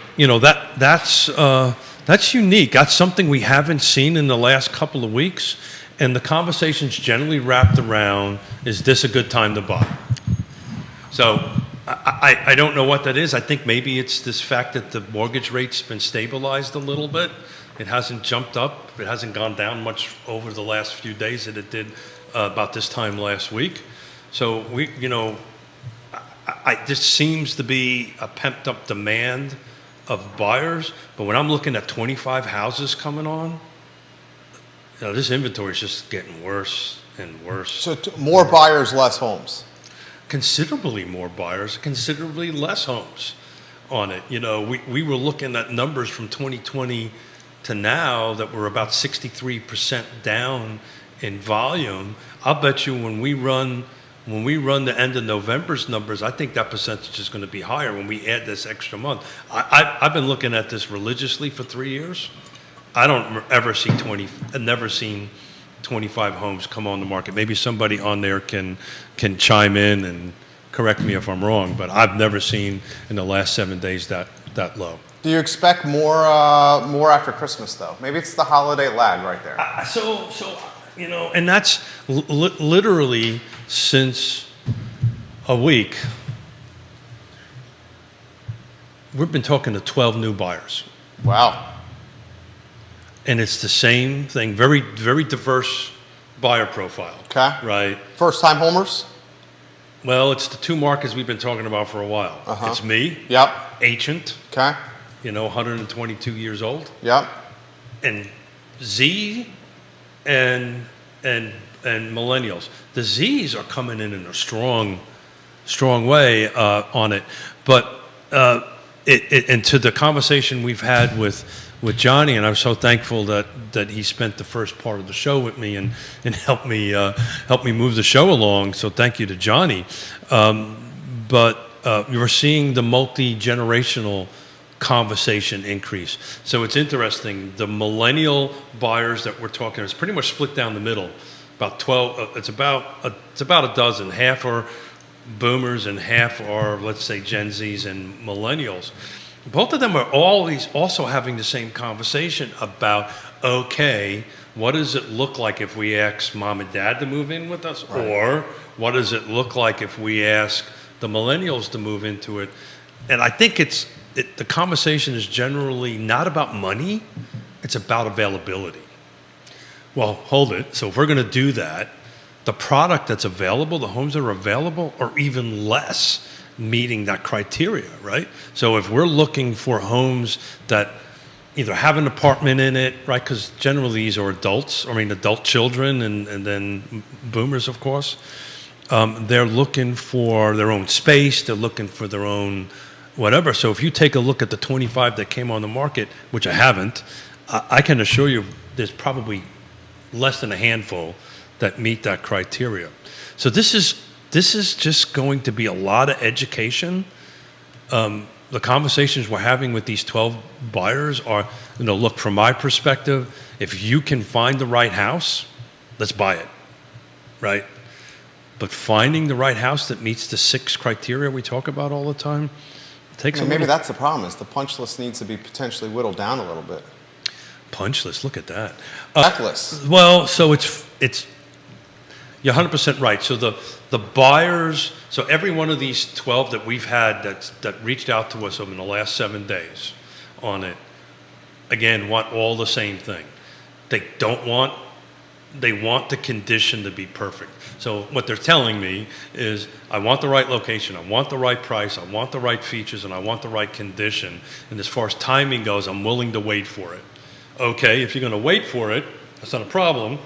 that's unique. That's something we haven't seen in the last couple of weeks, and the conversation's generally wrapped around, is this a good time to buy? So I don't know what that is. I think maybe it's this fact that the mortgage rate's been stabilized a little bit. It hasn't jumped up. It hasn't gone down much over the last few days that it did about this time last week. So this seems to be a pent up demand of buyers. But when I'm looking at 25 houses coming on, this inventory is just getting worse and worse. So more buyers, less homes. Considerably more buyers, considerably less homes on it. We were looking at numbers from 2020 to now that we're about 63% down in volume, I'll bet you when we run the end of November's numbers, I think that percentage is going to be higher when we add this extra month. I've been looking at this religiously for 3 years. I don't ever see I've never seen 25 homes come on the market. Maybe somebody on there can chime in and correct me if I'm wrong, but I've never seen in the last 7 days that low. Do you expect more after Christmas, though? Maybe it's the holiday lag right there. So and that's literally since a week. We've been talking to 12 new buyers. Wow. And it's the same thing, very, very diverse buyer profile. Okay. Right? First-time homers? Well, it's the two markets we've been talking about for a while. Uh-huh. It's me, Yep. ancient, Okay. 122 years old, Yep. and Z and millennials. The Zs are coming in a strong way on it. But and to the conversation we've had with Johnny, and I'm so thankful that he spent the first part of the show with me and helped me move the show along. So thank you to Johnny. But you're seeing the multi-generational conversation increase. So it's interesting. The millennial buyers that we're talking, it's pretty much split down the middle. About 12. It's about a dozen. Half are boomers and half are, let's say, Gen Zs and millennials. Both of them are always also having the same conversation about, okay, what does it look like if we ask mom and dad to move in with us? Right. Or what does it look like if we ask the millennials to move into it? And I think the conversation is generally not about money, it's about availability. Well, hold it. So if we're going to do that, the product that's available, the homes that are available, are even less meeting that criteria, right? So if we're looking for homes that either have an apartment in it, right, because generally these are adult children and then boomers, of course, they're looking for their own space, they're looking for their own whatever. So if you take a look at the 25 that came on the market, which I haven't, I can assure you there's probably less than a handful that meet that criteria. So this is just going to be a lot of education. The conversations we're having with these 12 buyers are, look, from my perspective, if you can find the right house, let's buy it, right? But finding the right house that meets the 6 criteria we talk about all the time takes a little. Maybe that's the problem, is the punch list needs to be potentially whittled down a little bit. Punch list, look at that. Checklist. Well, so it's you're 100% right. So the buyers, so every one of these 12 that we've had that reached out to us over the last 7 days on it, again, want all the same thing. They want the condition to be perfect. So what they're telling me is, I want the right location, I want the right price, I want the right features, and I want the right condition. And as far as timing goes, I'm willing to wait for it. Okay, if you're going to wait for it, that's not a problem.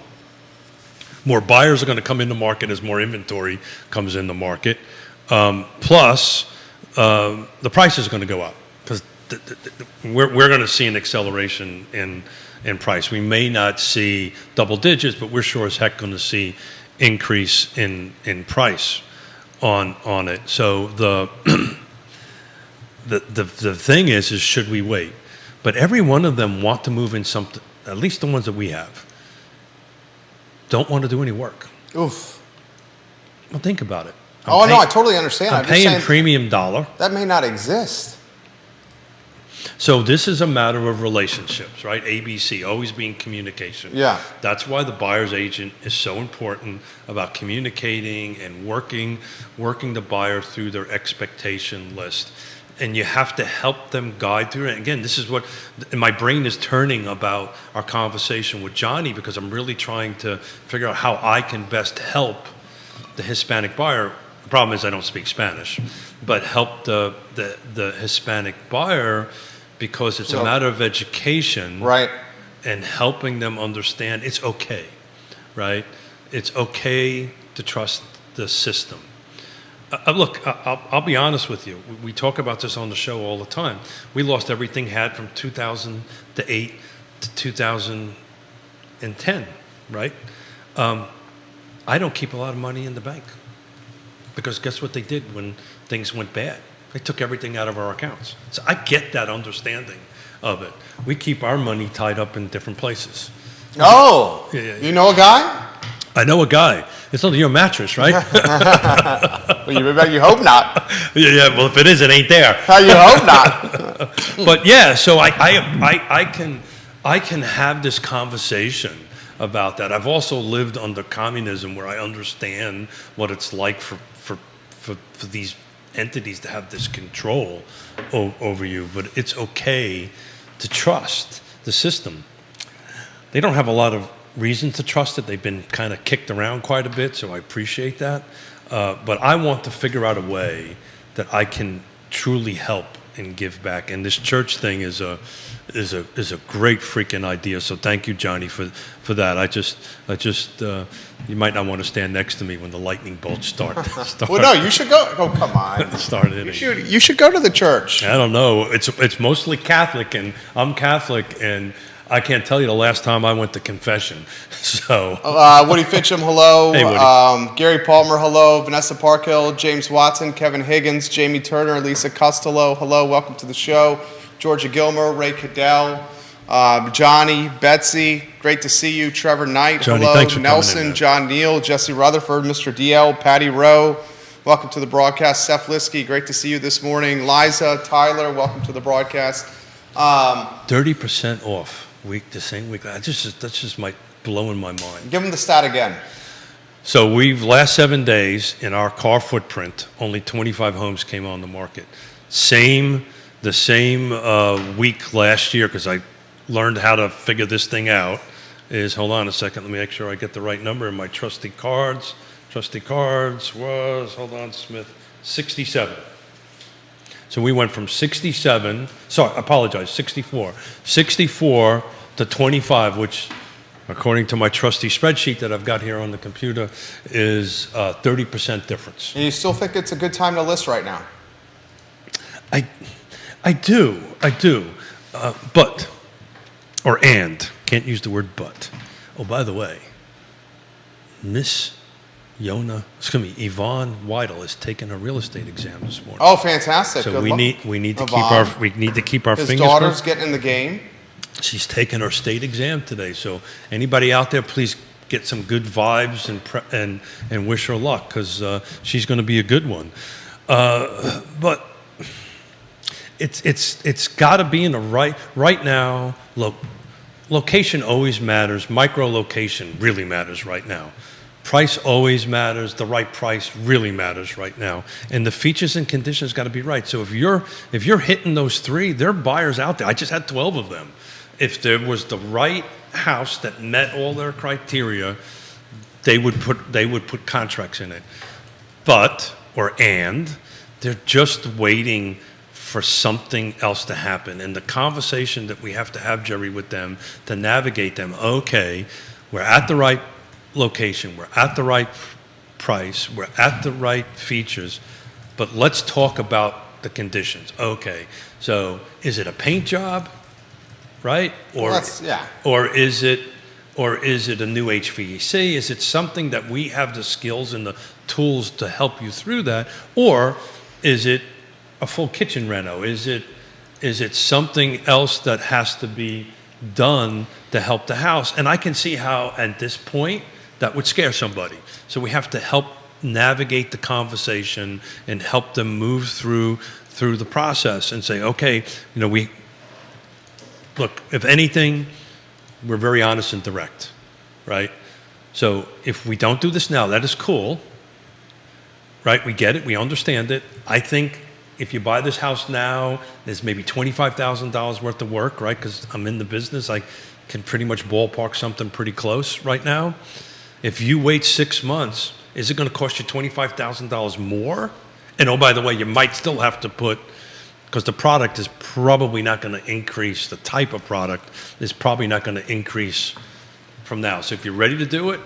More buyers are going to come in the market as more inventory comes in the market. Plus, the price is going to go up because we're going to see an acceleration in price. We may not see double digits, but we're sure as heck going to see increase in price on it. So the thing is should we wait? But every one of them want to move in something. At least the ones that we have don't want to do any work. Oof. Well, think about it. No, I totally understand. I'm paying premium dollar. That may not exist. So this is a matter of relationships, right? ABC, always being communication. Yeah. That's why the buyer's agent is so important about communicating and working the buyer through their expectation list. And you have to help them guide through it. Again, this is what my brain is turning about our conversation with Johnny, because I'm really trying to figure out how I can best help the Hispanic buyer. The problem is I don't speak Spanish, but help the Hispanic buyer, because it's a matter of education, right? And helping them understand it's okay, right? It's okay to trust the system. Look, I'll be honest with you. We talk about this on the show all the time. We lost everything had from 2008 to 2010, right? I don't keep a lot of money in the bank because guess what they did when things went bad? They took everything out of our accounts. So I get that understanding of it. We keep our money tied up in different places. Oh, Yeah. you know a guy? I know a guy. It's under your mattress, right? Well, you hope not. Yeah. Well, if it is, it ain't there. You hope not. But yeah, so I can have this conversation about that. I've also lived under communism where I understand what it's like for these entities to have this control over you. But it's okay to trust the system. They don't have a lot of reason to trust it. They've been kind of kicked around quite a bit, so I appreciate that. But I want to figure out a way that I can truly help and give back. And this church thing is a great freaking idea. So thank you, Johnny, for that. I just you might not want to stand next to me when the lightning bolts start. Well, no, you should go. Oh, come on. Start hitting. You should go to the church. I don't know. It's mostly Catholic, and I'm Catholic, and I can't tell you the last time I went to confession. So Woody Fitcham, hello. Hey, Woody. Gary Palmer, hello. Vanessa Parkhill, James Watson, Kevin Higgins, Jamie Turner, Lisa Costello, hello. Welcome to the show. Georgia Gilmer, Ray Cadell, Johnny, Betsy, great to see you. Trevor Knight, Johnny, hello. thanks for coming Nelson, in, man. John Neal, Jesse Rutherford, Mr. DL, Patty Rowe, welcome to the broadcast. Seth Liskey, great to see you this morning. Liza, Tyler, welcome to the broadcast. 30% off the same week. That's just blowing my mind. Give them the stat again. So last 7 days in our car footprint, only 25 homes came on the market. The same week last year, because I learned how to figure this thing out, is, hold on a second, let me make sure I get the right number in my trusty cards. Trusty cards was, hold on, Smith, 67. So we went from 67, sorry, I apologize, 64. 64 to 25, which, according to my trusty spreadsheet that I've got here on the computer, is 30% difference. And you still think it's a good time to list right now? I do. Can't use the word but. Oh, by the way, Miss Yvonne Weidel is taking a real estate exam this morning. Oh, fantastic. So Good we luck. need to Yvonne. keep our His fingers daughter's crossed. getting in the game. She's taking her state exam today. So anybody out there, please get some good vibes and wish her luck, because she's going to be a good one. But it's got to be in the right now. Location always matters. Micro location really matters right now. Price always matters. The right price really matters right now. And the features and conditions got to be right. So if you're hitting those three, there are buyers out there. I just had 12 of them. If there was the right house that met all their criteria, they would put contracts in it. They're just waiting for something else to happen. And the conversation that we have to have, Jerry, with them to navigate them, okay, we're at the right location, we're at the right price, we're at the right features, but let's talk about the conditions. Okay, so is it a paint job, right? Or is it a new HVAC? Is it something that we have the skills and the tools to help you through that? Or is it a full kitchen reno? Is it something else that has to be done to help the house? And I can see how at this point that would scare somebody. So we have to help navigate the conversation and help them move through the process and say, okay, look, if anything, we're very honest and direct, right? So if we don't do this now, that is cool, right? We get it, we understand it. I think if you buy this house now, there's maybe $25,000 worth of work, right? Because I'm in the business, I can pretty much ballpark something pretty close right now. If you wait 6 months, is it going to cost you $25,000 more? And oh, by the way, you might still have to put, because the product is probably not going to increase, the type of product is probably not going to increase from now. So if you're ready to do it,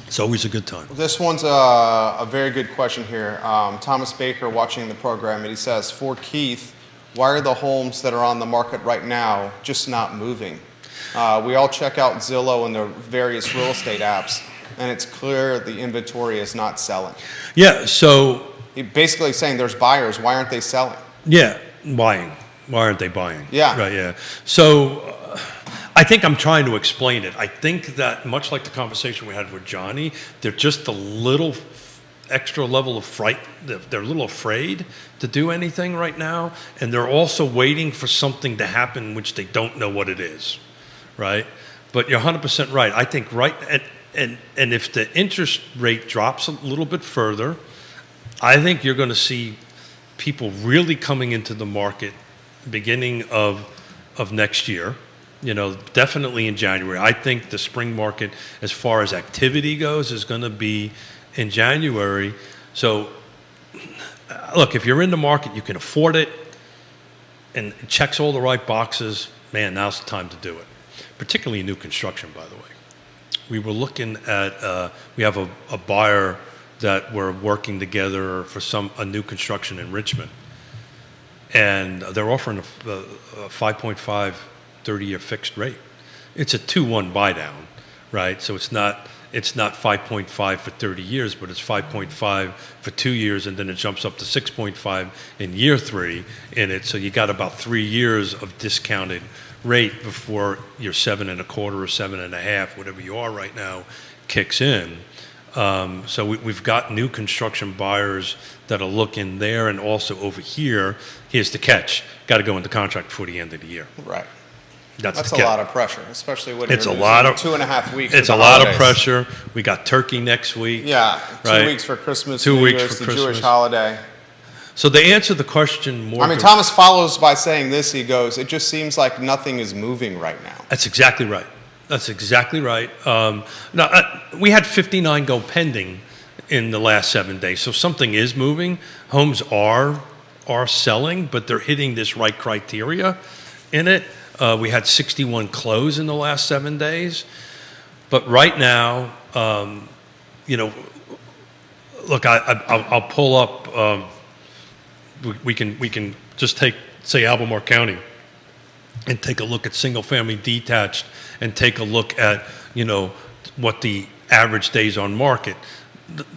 it's always a good time. This one's a very good question here. Thomas Baker watching the program, and he says, for Keith, Why are the homes that are on the market right now just not moving? We all check out Zillow and the various real estate apps, and it's clear the inventory is not selling. Yeah, so, He's basically saying there's buyers. Why aren't they selling? yeah, buying. Why aren't they buying? Yeah. Right, yeah. So I think I'm trying to explain it. I think that much like the conversation we had with Johnny, they're just a little extra level of fright. They're a little afraid to do anything right now, and they're also waiting for something to happen which they don't know what it is, right? But you're 100% right. I think and if the interest rate drops a little bit further, I think you're going to see people really coming into the market beginning of next year. You know, definitely in January. I think the spring market, as far as activity goes, is going to be in January. So, look, if you're in the market, you can afford it, and it checks all the right boxes, man, now's the time to do it. Particularly new construction, by the way. We were looking at, we have a buyer that we're working together for a new construction in Richmond. And they're offering a 5.5 30-year fixed rate. It's a 2-1 buy down, right? So it's not 5.5 for 30 years, but it's 5.5 for 2 years, and then it jumps up to 6.5 in year 3 in it. So you got about 3 years of discounted rate before your 7.25 or 7.5, whatever you are right now, kicks in. So we've got new construction buyers that are looking there, and also over here. Here's the catch: got to go into contract before the end of the year. Right. That's a lot of pressure, especially when it's you're a lot of 2.5 weeks. It's for a the lot of holidays. pressure. We got Turkey next week. Yeah, 2 right? weeks for Christmas, 2 New weeks Year's, for the Jewish Christmas. holiday. So they answer the question more. I mean, Thomas follows by saying this. He goes, "It just seems like nothing is moving right now." That's exactly right. That's exactly right. Now, we had 59 go pending in the last 7 days, so something is moving. Homes are selling, but they're hitting this right criteria in it. We had 61 close in the last 7 days. But right now, you know, look, I'll pull up, we can just take, say, Albemarle County and take a look at single-family detached and take a look at, you know, what the average days on market.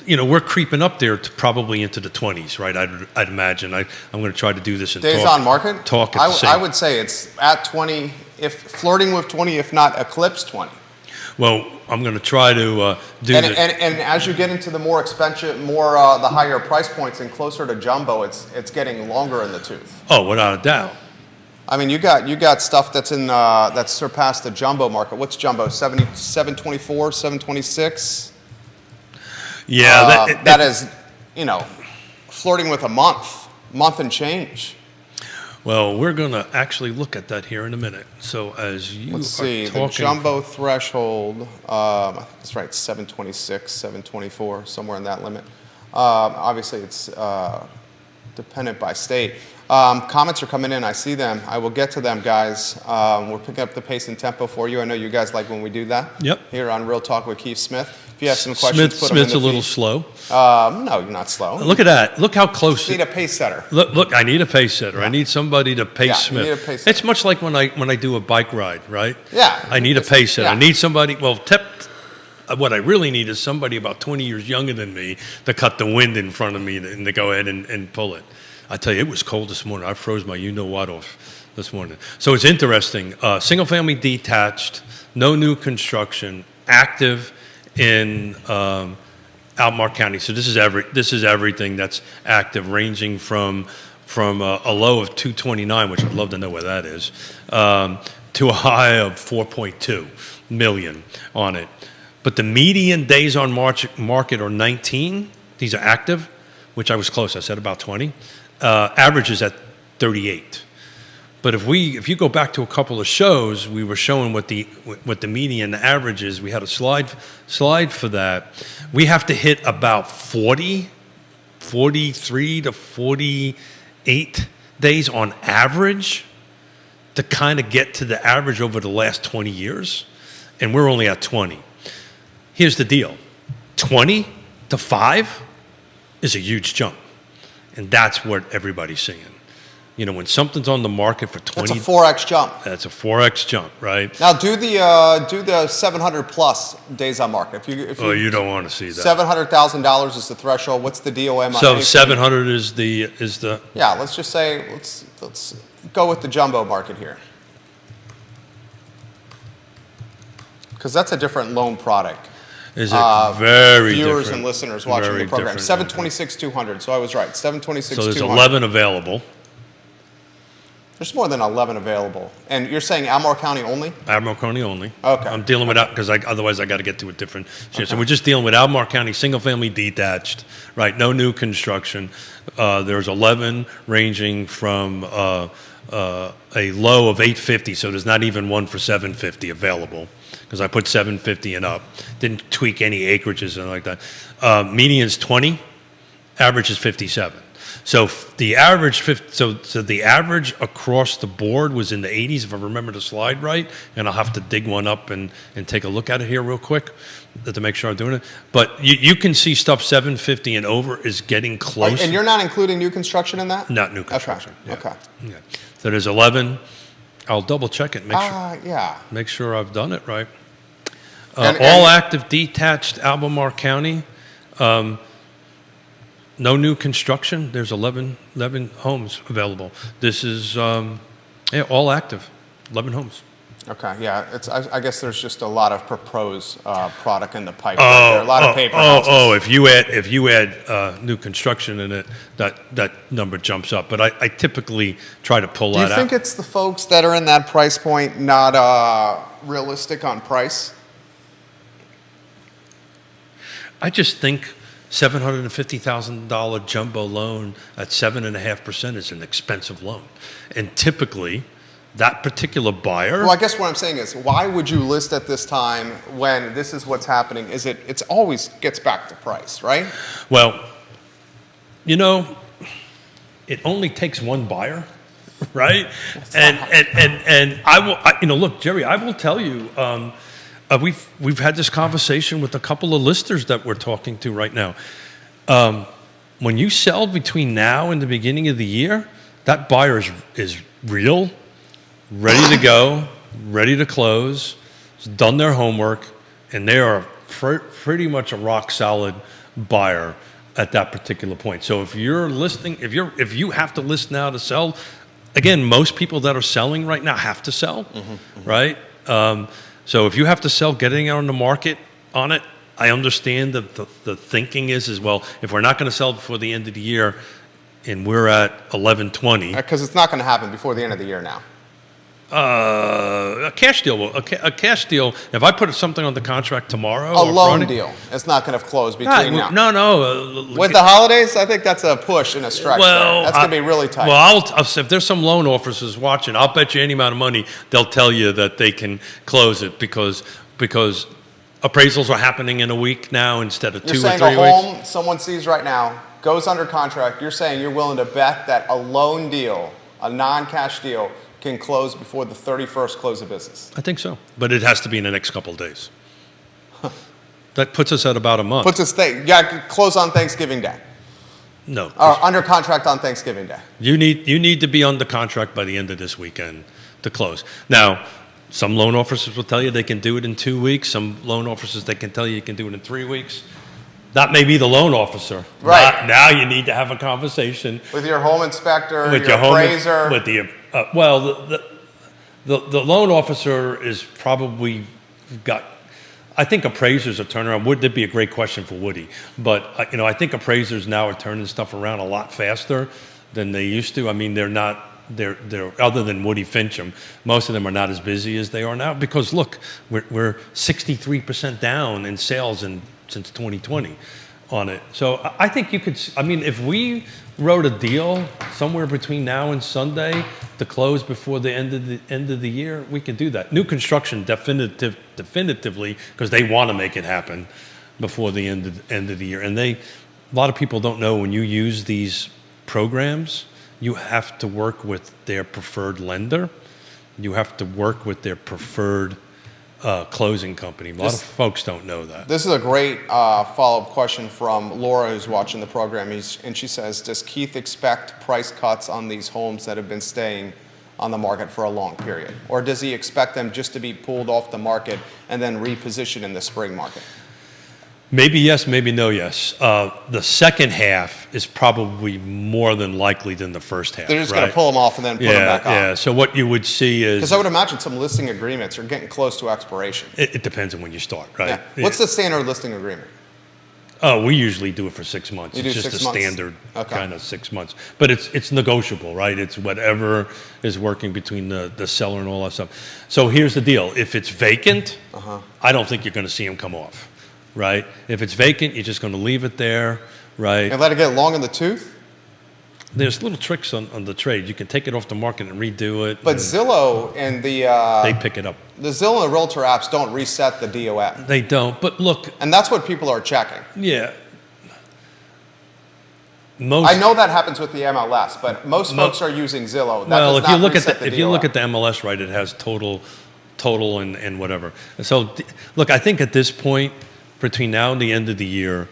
You know, we're creeping up there to probably into the 20s, right? I'd imagine. I'm going to try to do this in Days talk. on market? Talk at the same. I would say it's at 20, if flirting with 20, if not eclipse 20. Well, I'm going to try to do And, the, and as you get into the more expensive, the higher price points and closer to jumbo, it's getting longer in the tooth. Oh, without a doubt. I mean, you got stuff that's in that's surpassed the jumbo market. What's jumbo? 724, 726. Yeah, that is, you know, flirting with a month and change. Well, we're going to actually look at that here in a minute. So as you Let's see, are talking, the jumbo threshold, I think that's right, 726, 724, somewhere in that limit. Obviously, it's dependent by state. Comments are coming in. I see them. I will get to them, guys. We're picking up the pace and tempo for you. I know you guys like when we do that. Yep. Here on Real Talk with Keith Smith. If you have some questions, put them in Smith's the a little feed. slow. No, you're not slow. Look at that. Look how close. You need a pace setter. Look, I need a pace setter. I need somebody to pace Yeah, you Smith. need a pace setter. It's much like when I do a bike ride, right? Yeah. I need a pace setter. Yeah. I need somebody. Well, what I really need is somebody about 20 years younger than me to cut the wind in front of me and to go ahead and pull it. I tell you, it was cold this morning. I froze my you-know-what off this morning. So it's interesting. Single-family detached, no new construction, active in Albemarle County. So this is everything that's active, ranging from a low of 229, which I'd love to know where that is, to a high of 4.2 million on it. But the median days on market are 19. These are active, which I was close. I said about 20. Average is at 38. But if you go back to a couple of shows, we were showing what the median average is. We had a slide for that. We have to hit about 40, 43 to 48 days on average to kind of get to the average over the last 20 years, and we're only at 20. Here's the deal: 20 to 5 is a huge jump, and that's what everybody's seeing. when something's on the market for That's 20, a 4x jump. that's a 4x jump, right? Now do the 700 plus days on market. If Oh, you don't want to see that. $700,000 is the threshold. What's the DOM on So anything? 700 is the Yeah, let's just say let's go with the jumbo market here, because that's a different loan product. is it very Viewers different, and listeners watching very the program. different. 726,200. So I was right. 726,200. So there's 11 available. There's more than 11 available. And you're saying Albemarle County only? Albemarle County only. Okay. I'm dealing with that because otherwise I got to get to a different shit. So we're just dealing with Albemarle County single family detached, right? No new construction. There's 11 ranging from a low of 850. So there's not even one for 750 available because I put 750 and up. Didn't tweak any acreages and like that. Median's 20. Average is 57. So the average, so the average across the board was in the 80s, if I remember the slide right, and I'll have to dig one up and take a look at it here real quick to make sure I'm doing it. But you can see stuff 750 and over is getting close. And you're not including new construction in that? Not new construction. Okay. Yeah. Yeah. So there's 11. I'll double check it. Yeah. Make sure I've done it right. And All active detached Albemarle County. No new construction. There's 11 homes available. This is all active, 11 homes. Okay. Yeah. I guess there's just a lot of proposed product in the pipe. There are a lot of paper houses. If you add new construction in it, that number jumps up. But I typically try to pull Do that you out. think it's the folks that are in that price point not realistic on price? I just think $750,000 jumbo loan at 7.5% is an expensive loan, and typically, that particular buyer. Well, I guess what I'm saying is, why would you list at this time when this is what's happening? It's always gets back to price, right? Well, it only takes one buyer, right? And I will, look, Jerry, I will tell you, we've had this conversation with a couple of listers that we're talking to right now. When you sell between now and the beginning of the year, that buyer is real, ready to go, ready to close, has done their homework, and they are pretty much a rock solid buyer at that particular point. So if you're listing, if you have to list now to sell, again, most people that are selling right now have to sell, right? So if you have to sell, getting out on the market on it, I understand that the thinking is well, if we're not going to sell before the end of the year, and we're at 1120, Because it's not going to happen before the end of the year now. a cash deal. A cash deal. If I put something on the contract tomorrow, A or loan Friday- deal. It's not going to close between now. No. With the holidays, I think that's a push and a stretch. Well, That's going to be really tight. Well, if there's some loan officers watching, I'll bet you any amount of money they'll tell you that they can close it because appraisals are happening in a week now instead of You're 2 or saying 3 a weeks. home someone sees right now goes under contract. You're saying you're willing to bet that a loan deal, a non-cash deal, can close before the 31st close of business. I think so, but it has to be in the next couple of days. That puts us at about a month. Close on Thanksgiving Day. No, Or under contract on Thanksgiving Day. you need to be under contract by the end of this weekend to close. Now, some loan officers will tell you they can do it in 2 weeks. Some loan officers they can tell you can do it in 3 weeks. That may be the loan officer. Right. Now you need to have a conversation With your home inspector, with your your appraiser. home, with the the loan officer is probably got. I think appraisers are turning around. Would that be a great question for Woody? But I think appraisers now are turning stuff around a lot faster than they used to. I mean, they're not. They're other than Woody Fincham, most of them are not as busy as they are now because look, we're 63% down in sales since 2020 on it. So I think you could. I mean, if we wrote a deal somewhere between now and Sunday to close before the end of the year, we could do that. New construction definitively because they want to make it happen before the end of the year. And a lot of people don't know when you use these programs, you have to work with their preferred lender. You have to work with their preferred closing company. A lot of folks don't know that. This is a great follow-up question from Laura, who's watching the program, and she says, does Keith expect price cuts on these homes that have been staying on the market for a long period? Or does he expect them just to be pulled off the market and then repositioned in the spring market? Maybe yes, maybe no yes. The second half is probably more than likely than the first half. They're just right? going to pull them off and then put them back on. Yeah, so what you would see is... Because I would imagine some listing agreements are getting close to expiration. It depends on when you start, right? Yeah. What's the standard listing agreement? Oh, we usually do it for 6 months. You do It's just 6 a months? standard Okay. kind of 6 months. But it's negotiable, right? It's whatever is working between the seller and all that stuff. So here's the deal. If it's vacant, I don't think you're going to see them come off, right? If it's vacant, you're just going to leave it there, right? And let it get long in the tooth? There's little tricks on the trade. You can take it off the market and redo it. But and Zillow and they pick it up. the Zillow and Realtor apps don't reset the DOM. They don't. But look, And that's what people are checking. yeah. Most, I know that happens with the MLS, but most folks are using Zillow. That well, does if you not look at reset the, the if you look DOM. at the MLS, right, it has total and whatever. So look, I think at this point, between now and the end of the year,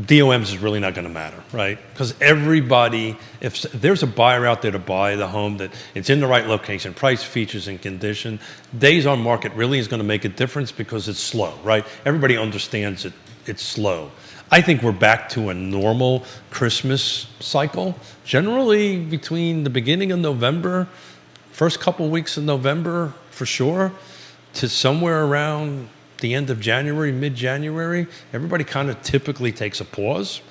DOMs is really not going to matter, right? Because everybody, if there's a buyer out there to buy the home that it's in the right location, price, features, and condition, days on market really is going to make a difference because it's slow, right? Everybody understands it's slow. I think we're back to a normal Christmas cycle, generally between the beginning of November, first couple weeks of November for sure, to somewhere around the end of January, mid-January. Everybody kind of typically takes a pause.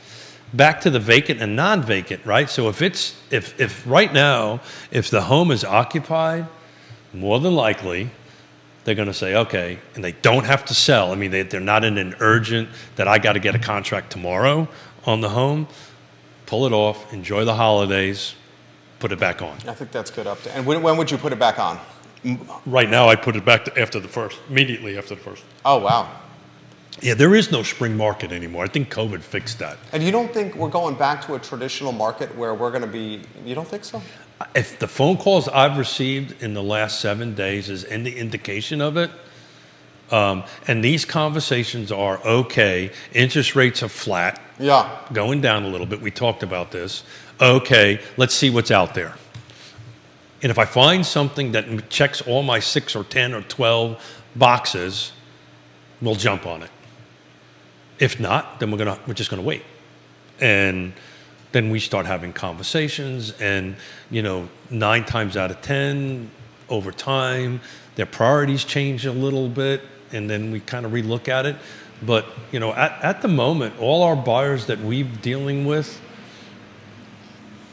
Back to the vacant and non-vacant, right? So if right now, if the home is occupied, more than likely, they're going to say, okay, and they don't have to sell. I mean, they're not in an urgent that I got to get a contract tomorrow on the home. Pull it off, enjoy the holidays, put it back on. I think that's good update. And when would you put it back on? Right now, I put it back to after the first, immediately after the first. Oh, wow. Yeah, there is no spring market anymore. I think COVID fixed that. And you don't think we're going back to a traditional market where we're going to be, you don't think so? If the phone calls I've received in the last 7 days is any indication of it, and these conversations are okay, interest rates are flat, Yeah. going down a little bit. We talked about this. Okay, let's see what's out there. And if I find something that checks all my 6 or 10 or 12 boxes, we'll jump on it. If not, then we're just gonna wait. And then we start having conversations, and 9 times out of 10, over time, their priorities change a little bit, and then we kind of relook at it. But at the moment, all our buyers that we're dealing with,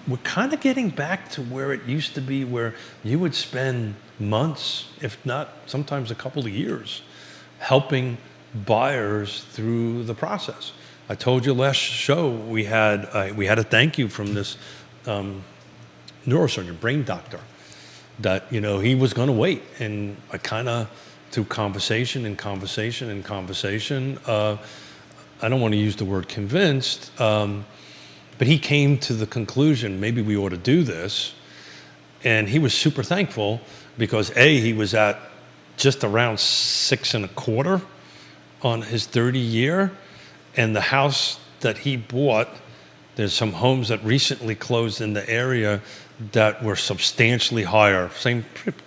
we're kind of getting back to where it used to be, where you would spend months, if not sometimes a couple of years, helping buyers through the process. I told you last show we had a thank you from this neurosurgeon, brain doctor, that he was going to wait, and I kind of through conversation, I don't want to use the word convinced, but he came to the conclusion maybe we ought to do this, and he was super thankful because he was at just around 6.25 on his 30-year. And the house that he bought, there's some homes that recently closed in the area that were substantially higher, same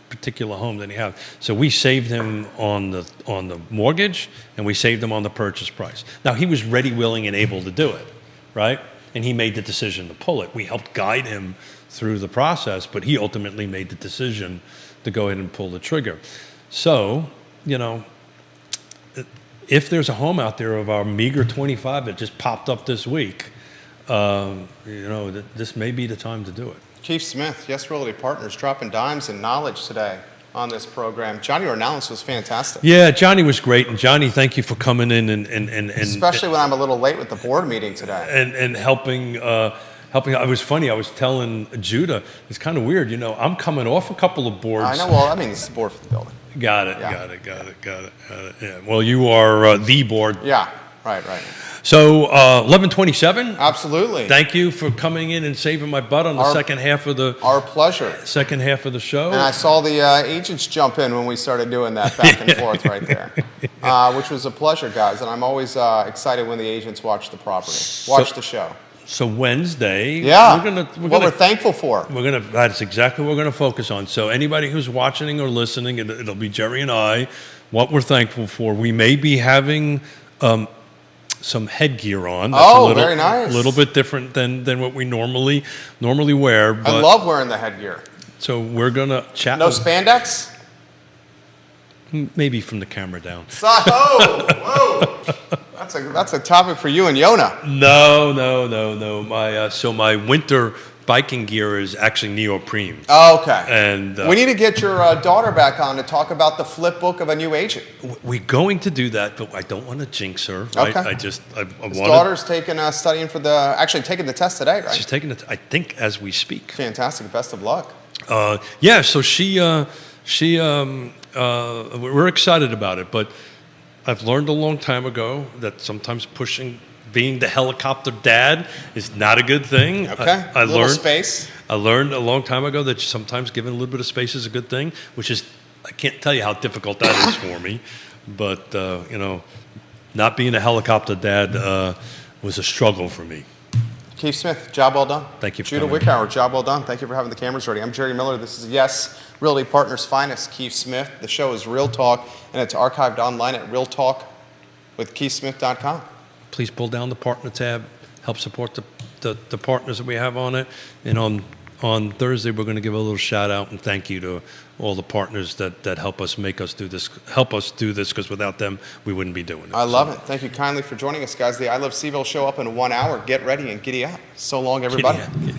particular home that he had. So we saved him on the mortgage, and we saved him on the purchase price. Now, he was ready, willing, and able to do it, right? And he made the decision to pull it. We helped guide him through the process, but he ultimately made the decision to go ahead and pull the trigger. So, if there's a home out there of our meager 25 that just popped up this week, this may be the time to do it. Keith Smith, Yes Realty Partners, dropping dimes and knowledge today on this program. Johnny Ornelas was fantastic. Yeah, Johnny was great. And Johnny, thank you for coming in and Especially when I'm a little late with the board meeting today. and helping. It was funny. I was telling Judah, it's kind of weird. I'm coming off a couple of boards. I know. Well, it's the board for the building. Got it. Yeah. Got it. Yeah. Well, you are the board. Yeah. Right. So 11:27. Absolutely. Thank you for coming in and saving my butt on the Our- second half of the Our pleasure. show. And I saw the agents jump in when we started doing that back and forth right there, which was a pleasure, guys. And I'm always excited when the agents watch the property, watch the show. So Wednesday, Yeah, we're what gonna we're thankful for. that's exactly what we're gonna focus on. So anybody who's watching or listening, it'll be Jerry and I. What we're thankful for. We may be having some headgear on. That's Oh, a little, very nice. A little bit different than what we normally wear. But, I love wearing the headgear. So we're gonna chat. No with- spandex? maybe from the camera down. Whoa. That's a topic for you and Yona. No. My winter biking gear is actually neoprene. Oh, okay. And we need to get your daughter back on to talk about the flip book of a new agent. we're going to do that, but I don't want to jinx her. Right? Okay. I His want daughter's taking taking the test today, right? She's taking it, I think, as we speak. Fantastic. Best of luck. Yeah. So we're excited about it, but I've learned a long time ago that sometimes being the helicopter dad is not a good thing. Okay. I Little learned space. I learned a long time ago that sometimes giving a little bit of space is a good thing, which is, I can't tell you how difficult that is for me. But, not being a helicopter dad was a struggle for me. Keith Smith, job well done. Thank you for Judah coming. Wickhauer, job well done. Thank you for having the cameras ready. I'm Jerry Miller. This is Yes Realty Partners' finest, Keith Smith. The show is Real Talk, and it's archived online at realtalkwithkeithsmith.com. Please pull down the partner tab, help support the partners that we have on it. And on Thursday, we're going to give a little shout out and thank you to all the partners that help us do this, because without them, we wouldn't be doing it. I love it. Thank you kindly for joining us, guys. The I Love Seville show up in 1 hour. Get ready and giddy up. So long, everybody. Yeah.